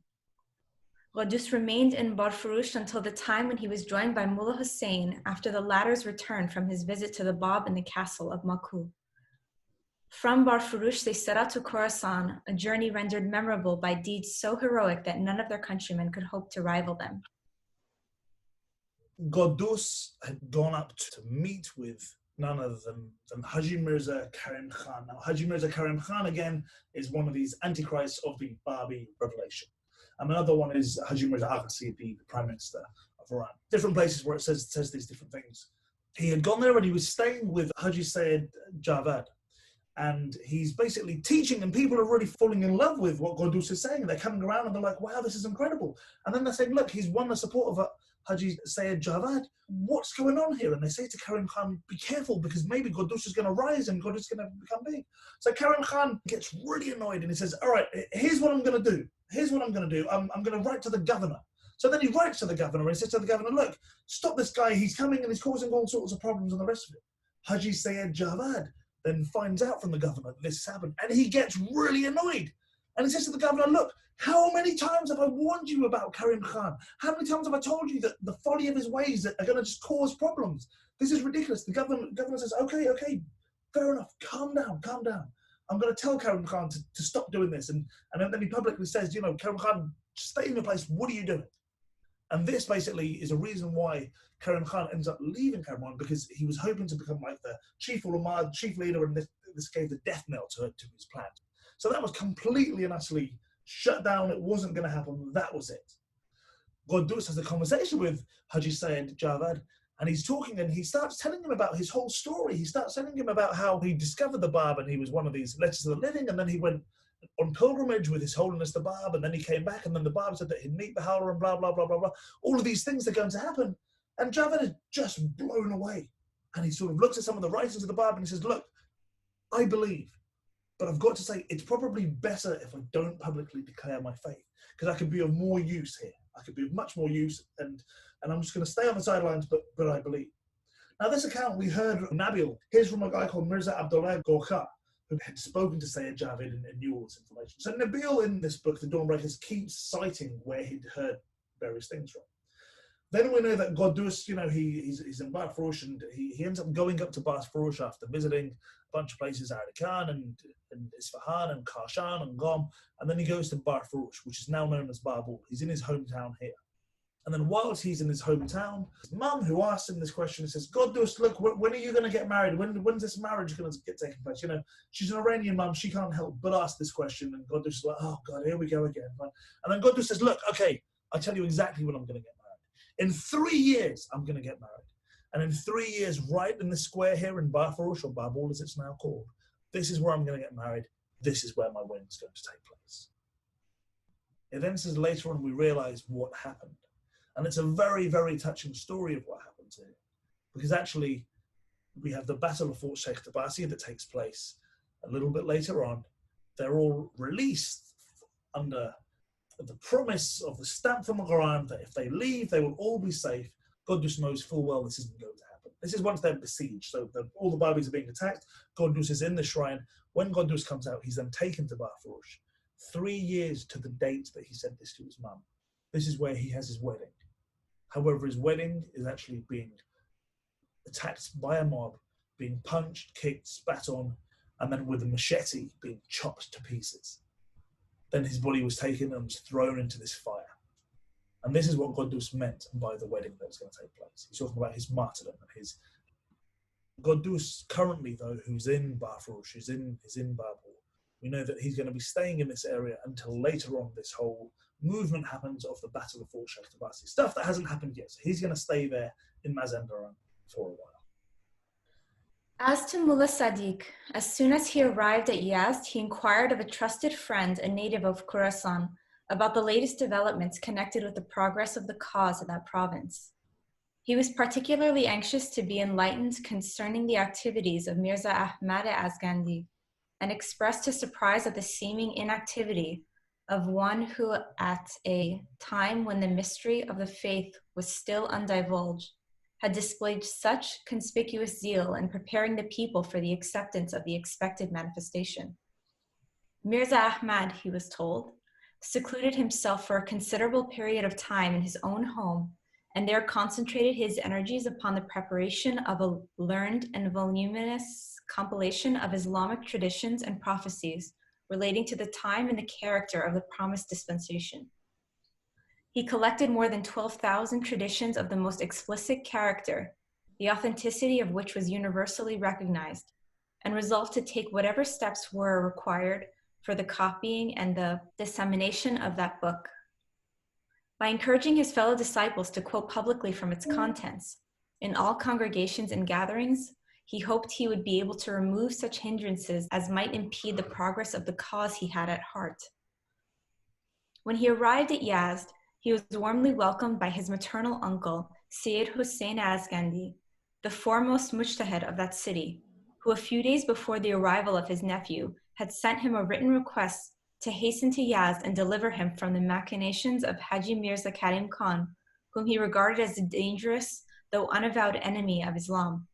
Douce remained in Faroush until the time when he was joined by Mullah Hussein after the latter's return from his visit to the Bab in the castle of Maku. From Faroush, they set out to Khorasan, a journey rendered memorable by deeds so heroic that none of their countrymen could hope to rival them. Douce had gone up to meet with none other than Haji Mirza Karim Khan. Now, Haji Mirza Karim Khan, again, is one of these antichrists of the Babi revelation. And another one is Haji Mirza Aghasi, the Prime Minister of Iran. Different places where it says these different things. He had gone there and he was staying with Haji Syed Javad. And he's basically teaching, and people are really falling in love with what Douce is saying. They're coming around and they're like, wow, this is incredible. And then they're saying, look, he's won the support of Haji Sayyid Javad, what's going on here? And they say to Karim Khan, be careful, because maybe Douce is going to rise and Douce is going to become big. So Karim Khan gets really annoyed and he says, all right, here's what I'm going to do. Here's what I'm going to do. I'm going to write to the governor. So then he writes to the governor and he says to the governor, look, stop this guy. He's coming and he's causing all sorts of problems and the rest of it. Haji Sayyid Javad then finds out from the governor that this has happened and he gets really annoyed. And he says to the governor, look, how many times have I warned you about Karim Khan? How many times have I told you that the folly of his ways are going to just cause problems? This is ridiculous. The governor says, okay, fair enough. Calm down. I'm going to tell Karim Khan to stop doing this. And then he publicly says, Karim Khan, stay in your place. What are you doing? And this basically is a reason why Karim Khan ends up leaving Cameron, because he was hoping to become like the chief ulama, chief leader, and this gave the death knell to his plan. So that was completely and utterly shut down. It wasn't going to happen. That was it. Douce has a conversation with Haji Sayyid Javad, and he's talking, and he starts telling him about his whole story. He starts telling him about how he discovered the Bab, and he was one of these letters of the living, and then he went on pilgrimage with His Holiness the Bab, and then he came back, and then the Bab said that he'd meet the Howler, and blah, blah, blah, blah, blah. All of these things are going to happen. And Javad is just blown away. And he sort of looks at some of the writings of the Bab, and he says, look, I believe, but I've got to say, it's probably better if I don't publicly declare my faith, because I could be of more use here. I could be of much more use, and I'm just going to stay on the sidelines, but I believe. Now, this account we heard from Nabil. Here's from a guy called Mirza Abdullah Gorkha, who had spoken to Sayyid Javid and knew all this information. So Nabil, in this book, The Dawnbreakers, keeps citing where he'd heard various things from. Then we know that Douce, he's in Faroush, and he ends up going up to Faroush after visiting a bunch of places, Arakan and Isfahan and Kashan and Gom, and then he goes to Faroush, which is now known as Babul. He's in his hometown here. And then whilst he's in his hometown, his mum, who asks him this question, says, Douce, look, when are you going to get married? When's this marriage going to get taken place? She's an Iranian mum. She can't help but ask this question. And Douce is like, oh, God, here we go again. And then Douce says, look, okay, I'll tell you exactly when I'm going to get married. In 3 years, I'm going to get married. And in 3 years, right in the square here in Faroush, or Babul as it's now called, this is where I'm going to get married. This is where my wedding is going to take place. It then says later on, we realize what happened. And it's a very, very touching story of what happened here. Because actually, we have the Battle of Fort Sheikh Tabasi that takes place a little bit later on. They're all released under the promise of the stamp from the Quran that if they leave, they will all be safe. Douce knows full well this isn't going to happen. This is once they're besieged. So all the Babis are being attacked. Douce is in the shrine. When Douce comes out, he's then taken to Faroush. 3 years to the date that he said this to his mum. This is where he has his wedding. However, his wedding is actually being attacked by a mob, being punched, kicked, spat on, and then with a machete being chopped to pieces. Then his body was taken and was thrown into this fire. And this is what Douce meant by the wedding that was going to take place. He's talking about his martyrdom and his... Douce currently, though, who's in Faroush, who's in Babul, we know that he's going to be staying in this area until later on this whole movement happens of the Battle of Fort Sheikh Tabasi. Stuff that hasn't happened yet. So he's going to stay there in Mazandaran for a while. As to Mullah Sadiq, as soon as he arrived at Yazd, he inquired of a trusted friend, a native of Khorasan, about the latest developments connected with the progress of the cause in that province. He was particularly anxious to be enlightened concerning the activities of Mirza Ahmad Azgandi, and expressed his surprise at the seeming inactivity of one who, at a time when the mystery of the faith was still undivulged, had displayed such conspicuous zeal in preparing the people for the acceptance of the expected manifestation. Mirza Ahmad, he was told, secluded himself for a considerable period of time in his own home, and there concentrated his energies upon the preparation of a learned and voluminous compilation of Islamic traditions and prophecies relating to the time and the character of the promised dispensation. He collected more than 12,000 traditions of the most explicit character, the authenticity of which was universally recognized, and resolved to take whatever steps were required for the copying and the dissemination of that book. By encouraging his fellow disciples to quote publicly from its contents, in all congregations and gatherings, he hoped he would be able to remove such hindrances as might impede the progress of the cause he had at heart. When he arrived at Yazd, he was warmly welcomed by his maternal uncle, Sayyid Hussein Azgandi, the foremost mujtahid of that city, who a few days before the arrival of his nephew had sent him a written request to hasten to Yazd and deliver him from the machinations of Haji Mirza Karim Khan, whom he regarded as a dangerous, though unavowed enemy of Islam.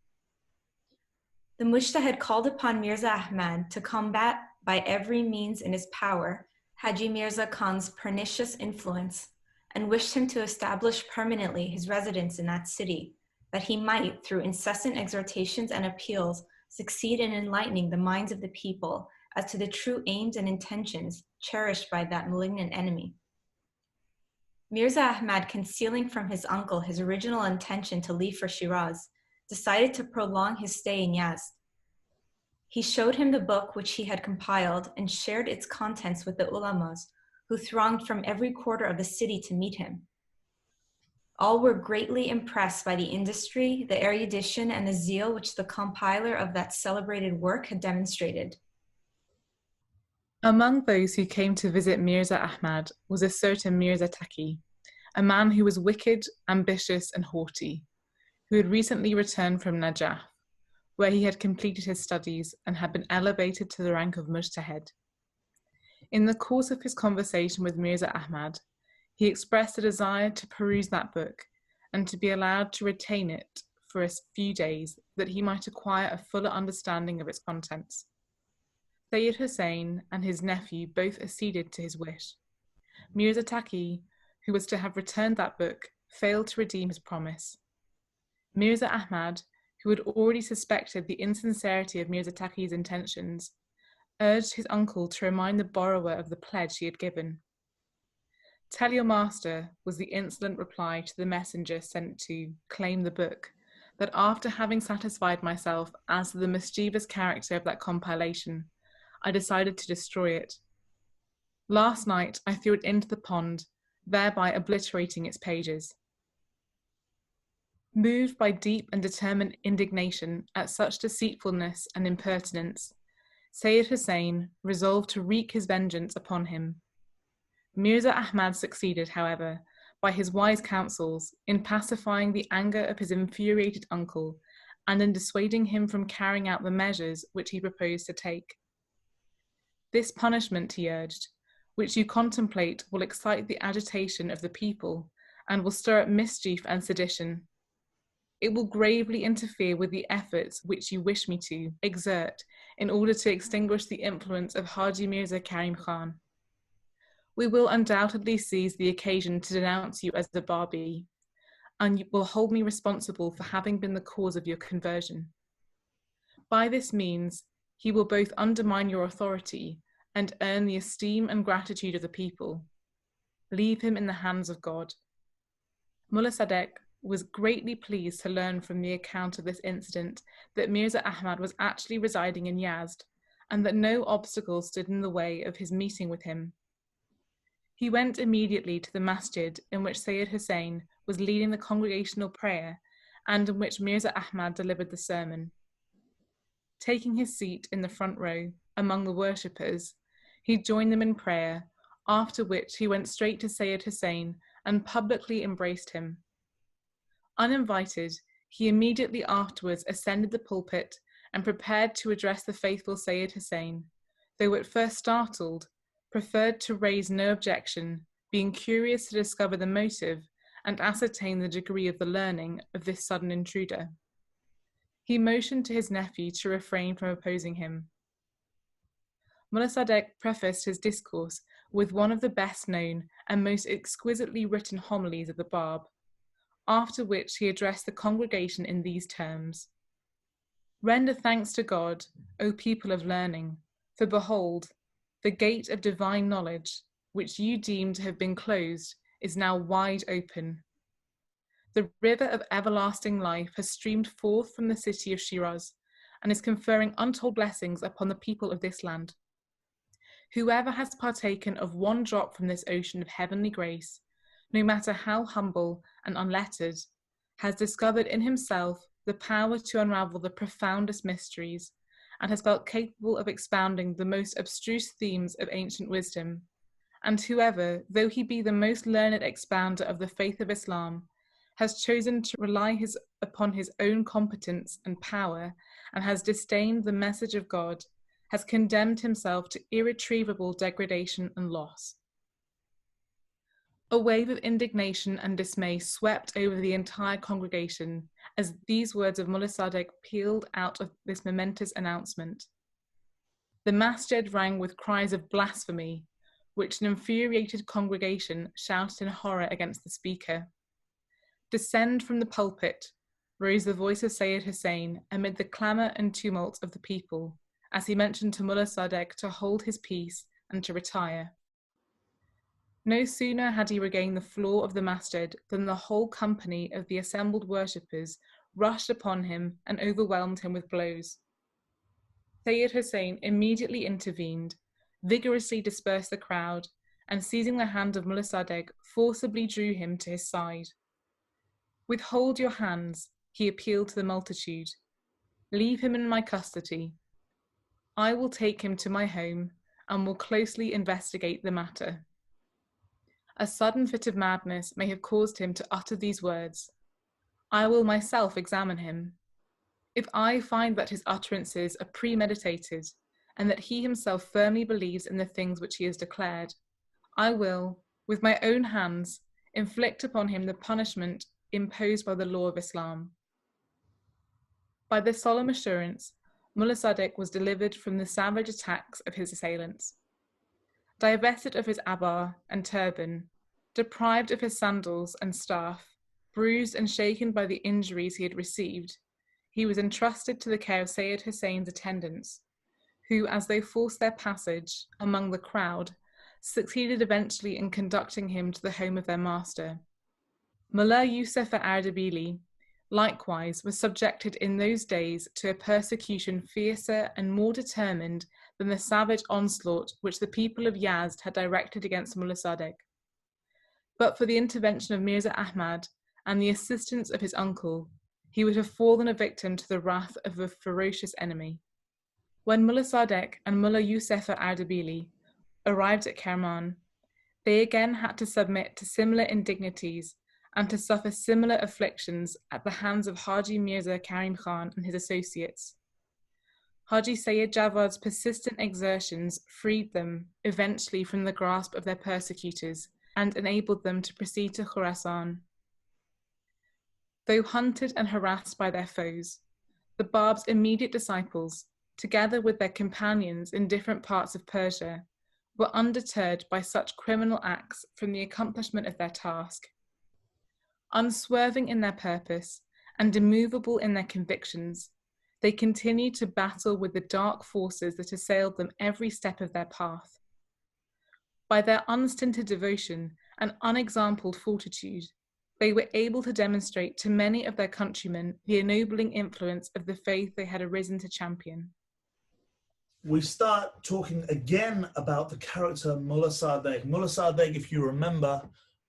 The mujtahid called upon Mirza Ahmad to combat by every means in his power Haji Mirza Khan's pernicious influence, and wished him to establish permanently his residence in that city, that he might, through incessant exhortations and appeals, succeed in enlightening the minds of the people as to the true aims and intentions cherished by that malignant enemy. Mirza Ahmad, concealing from his uncle his original intention to leave for Shiraz, decided to prolong his stay in Yazd. He showed him the book which he had compiled and shared its contents with the ulamas, who thronged from every quarter of the city to meet him. All were greatly impressed by the industry, the erudition, and the zeal which the compiler of that celebrated work had demonstrated. Among those who came to visit Mirza Ahmad was a certain Mirza Taqi, a man who was wicked, ambitious, and haughty, who had recently returned from Najaf, where he had completed his studies and had been elevated to the rank of mujtahid. In the course of his conversation with Mirza Ahmad, he expressed a desire to peruse that book and to be allowed to retain it for a few days that he might acquire a fuller understanding of its contents. Sayyid Hussein and his nephew both acceded to his wish. Mirza Taqi, who was to have returned that book, failed to redeem his promise. Mirza Ahmad, who had already suspected the insincerity of Mirza Taqi's intentions, urged his uncle to remind the borrower of the pledge he had given. "Tell your master," was the insolent reply to the messenger sent to claim the book, "that after having satisfied myself as to the mischievous character of that compilation, I decided to destroy it. Last night I threw it into the pond, thereby obliterating its pages." Moved by deep and determined indignation at such deceitfulness and impertinence, Sayyid Hussein resolved to wreak his vengeance upon him. Mirza Ahmad succeeded, however, by his wise counsels, in pacifying the anger of his infuriated uncle and in dissuading him from carrying out the measures which he proposed to take. "This punishment," he urged, "which you contemplate will excite the agitation of the people and will stir up mischief and sedition. It will gravely interfere with the efforts which you wish me to exert in order to extinguish the influence of Haji Mirza Karim Khan. We will undoubtedly seize the occasion to denounce you as the Babi, and you will hold me responsible for having been the cause of your conversion. By this means, he will both undermine your authority and earn the esteem and gratitude of the people. Leave him in the hands of God." Mullah Sadek was greatly pleased to learn from the account of this incident that Mirza Ahmad was actually residing in Yazd, and that no obstacle stood in the way of his meeting with him. He went immediately to the Masjid in which Sayyid Hussein was leading the congregational prayer and in which Mirza Ahmad delivered the sermon. Taking his seat in the front row among the worshippers, he joined them in prayer, after which he went straight to Sayyid Hussein and publicly embraced him. Uninvited, he immediately afterwards ascended the pulpit and prepared to address the faithful Sayyid Hussein, though at first startled, preferred to raise no objection, being curious to discover the motive and ascertain the degree of the learning of this sudden intruder. He motioned to his nephew to refrain from opposing him. Mullah Sadek prefaced his discourse with one of the best known and most exquisitely written homilies of the Bab, after which he addressed the congregation in these terms: "Render thanks to God, O people of learning, for behold, the gate of divine knowledge, which you deemed to have been closed, is now wide open. The river of everlasting life has streamed forth from the city of Shiraz and is conferring untold blessings upon the people of this land. Whoever has partaken of one drop from this ocean of heavenly grace, no matter how humble and unlettered, has discovered in himself the power to unravel the profoundest mysteries, and has felt capable of expounding the most abstruse themes of ancient wisdom, and whoever, though he be the most learned expounder of the faith of Islam, has chosen to rely upon his own competence and power, and has disdained the message of God, has condemned himself to irretrievable degradation and loss. A wave of indignation and dismay swept over the entire congregation as these words of Mullah Sadegh pealed out of this momentous announcement. The masjid rang with cries of blasphemy, which an infuriated congregation shouted in horror against the speaker. Descend from the pulpit, rose the voice of Sayyid Hussein amid the clamour and tumult of the people, as he mentioned to Mullah Sadegh to hold his peace and to retire. No sooner had he regained the floor of the masjid than the whole company of the assembled worshippers rushed upon him and overwhelmed him with blows. Sayyid Hussein immediately intervened, vigorously dispersed the crowd, and seizing the hand of Mullah Sadegh, forcibly drew him to his side. Withhold your hands, he appealed to the multitude. Leave him in my custody. I will take him to my home and will closely investigate the matter. A sudden fit of madness may have caused him to utter these words. I will myself examine him. If I find that his utterances are premeditated, and that he himself firmly believes in the things which he has declared, I will, with my own hands, inflict upon him the punishment imposed by the law of Islam. By this solemn assurance, Mullah Sadegh was delivered from the savage attacks of his assailants. Divested of his abbar and turban, deprived of his sandals and staff, bruised and shaken by the injuries he had received, he was entrusted to the care of Sayyid Hussein's attendants, who, as they forced their passage among the crowd, succeeded eventually in conducting him to the home of their master. Mullah Yusuf Ardabili, likewise, was subjected in those days to a persecution fiercer and more determined than the savage onslaught which the people of Yazd had directed against Mullah Sadegh. But for the intervention of Mirza Ahmad and the assistance of his uncle, he would have fallen a victim to the wrath of a ferocious enemy. When Mullah Sadegh and Mullah Yusuf Ardabili arrived at Kerman, they again had to submit to similar indignities and to suffer similar afflictions at the hands of Haji Mirza Karim Khan and his associates. Haji Sayyid Javad's persistent exertions freed them eventually from the grasp of their persecutors and enabled them to proceed to Khurasan. Though hunted and harassed by their foes, the Bab's immediate disciples, together with their companions in different parts of Persia, were undeterred by such criminal acts from the accomplishment of their task. Unswerving in their purpose and immovable in their convictions, they continued to battle with the dark forces that assailed them every step of their path. By their unstinted devotion and unexampled fortitude, they were able to demonstrate to many of their countrymen the ennobling influence of the faith they had arisen to champion. We start talking again about the character Mullah Sadegh. Mullah Sadegh, if you remember,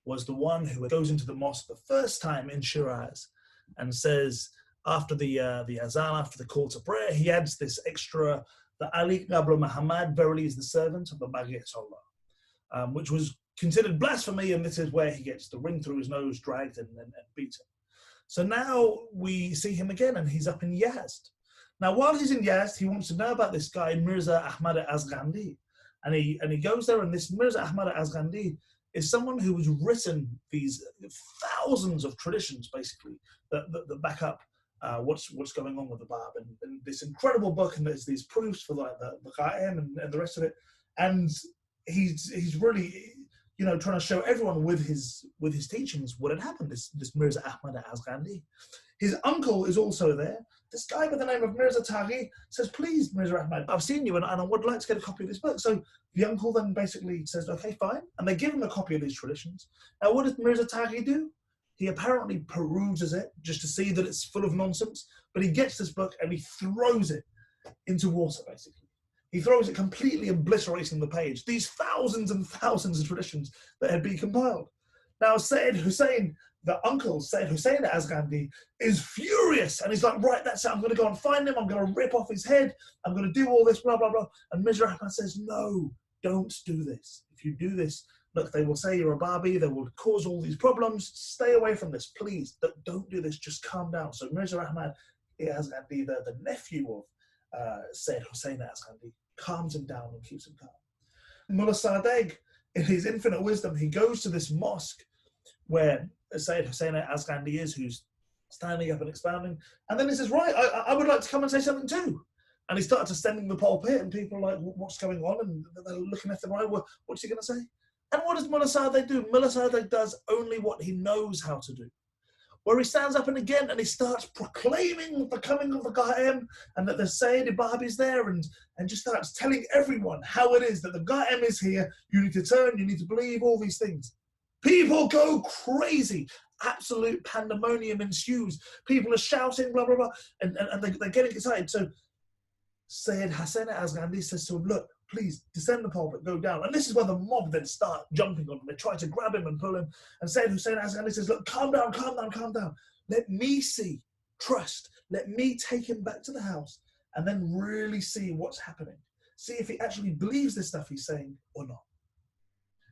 was the one who goes into the mosque the first time in Shiraz and says, after the azan, after the call to prayer, he adds this extra, the Ignoble Muhammad verily is the servant of the Baghit Allah, which was considered blasphemy, and this is where he gets the ring through his nose dragged and beaten. So now we see him again, and he's up in Yazd. Now, while he's in Yazd, he wants to know about this guy, Mirza Ahmad Azghandi. And he goes there, and this Mirza Ahmad Azghandi is someone who has written these thousands of traditions, basically, that back up what's going on with the Bab. And this incredible book, and there's these proofs for like the Qaim and the rest of it. And he's really, trying to show everyone with his teachings what had happened, this Mirza Ahmad Azghandi. His uncle is also there. This guy by the name of Mirza Taghi says, please, Mirza Ahmad, I've seen you and I would like to get a copy of this book. So the uncle then basically says, okay, fine. And they give him a copy of these traditions. Now, what does Mirza Taghi do? He apparently peruses it just to see that it's full of nonsense, but he gets this book and he throws it into water, basically. He throws it completely obliterating the page. These thousands and thousands of traditions that had been compiled. Now, Sayyid Hussein, the uncle, Sayyid Hussein Azghandi, is furious. And he's like, right, that's it. I'm going to go and find him. I'm going to rip off his head. I'm going to do all this, blah, blah, blah. And Mirza Ahmad says, no, don't do this. if you do this, look, they will say you're a Babi, they will cause all these problems. Stay away from this, please. Don't do this, just calm down. So Mirza Ahmad Azghandi, the nephew of Sayyid Hussein Azghandi, calms him down and keeps him calm. Mullah Sadegh, in his infinite wisdom, he goes to this mosque where Sayyid Hussein Azghandi is, who's standing up and expounding. And then he says, right, I would like to come and say something too. And he started ascending the pulpit, and people are like, what's going on? And they're looking at him, right, what's he going to say? And what does Mullah Sadegh do? Mullah Sadegh does only what he knows how to do. Where he stands up and he starts proclaiming the coming of the Qaim, and that the Sayyid Ibab is there, and just starts telling everyone how it is that the Qaim is here. You need to turn, you need to believe, all these things. People go crazy. Absolute pandemonium ensues. People are shouting, blah, blah, blah, and they're getting excited. So Sayyid Hussein Azghandi says to him, look, please descend the pulpit, go down. And this is where the mob then start jumping on him. They try to grab him and pull him. And Sayyid Hussein Azghandi says, look, calm down, calm down, calm down. Let me see, trust. Let me take him back to the house and then really see what's happening. See if he actually believes this stuff he's saying or not.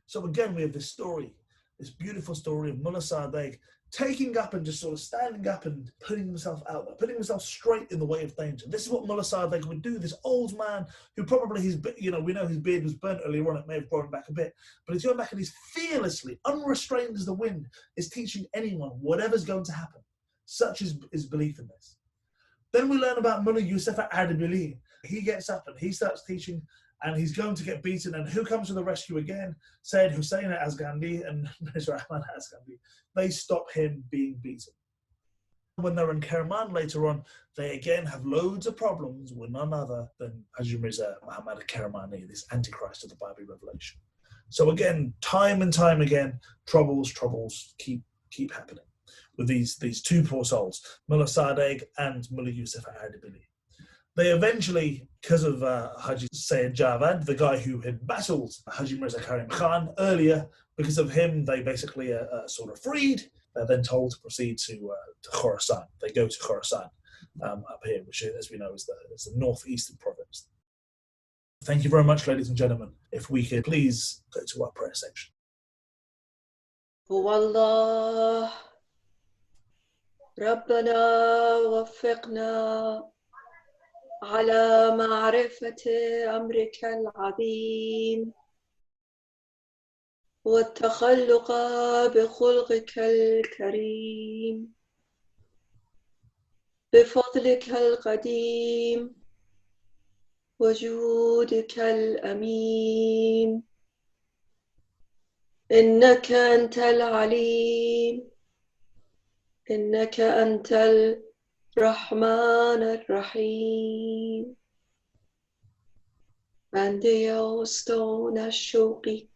So again, we have this story, this beautiful story of Mullah Sadegh taking up and just sort of standing up and putting himself out there, putting himself straight in the way of danger. This is what Mullah Sadegh would do. This old man who probably we know his beard was burnt earlier on, it may have grown back a bit, but he's going back and he's fearlessly, unrestrained as the wind, is teaching anyone whatever's going to happen. Such is his belief in this. Then we learn about Mullah Yusuf Ardbili. He gets up and he starts teaching, and he's going to get beaten. And who comes to the rescue again? Sayyid Hussein Azghandi and Mirza Ahmad Azghandi. They stop him being beaten. When they're in Kerman later on, they again have loads of problems with none other than Haji Mirza Muhammad Kermani, this Antichrist of the Babi revelation. So again, time and time again, troubles keep happening with these two poor souls, Mullah Sadegh and Mullah Yusuf Ardbili. They eventually, because of Haji Sayyid Javad, the guy who had battled Haji Mirza Karim Khan earlier, because of him, they basically are sort of freed. They're then told to proceed to Khorasan. They go to Khorasan up here, which, as we know, is the northeastern province. Thank you very much, ladies and gentlemen. If we could please go to our prayer section. Wallah, Rabbana wafiqna على معرفة أمرك العظيم والتخلق بخلقك الكريم بفضلك القديم وجودك الأمين إنك أنت العليم إنك أنت الرحمن الرحیم بنده استون شوقی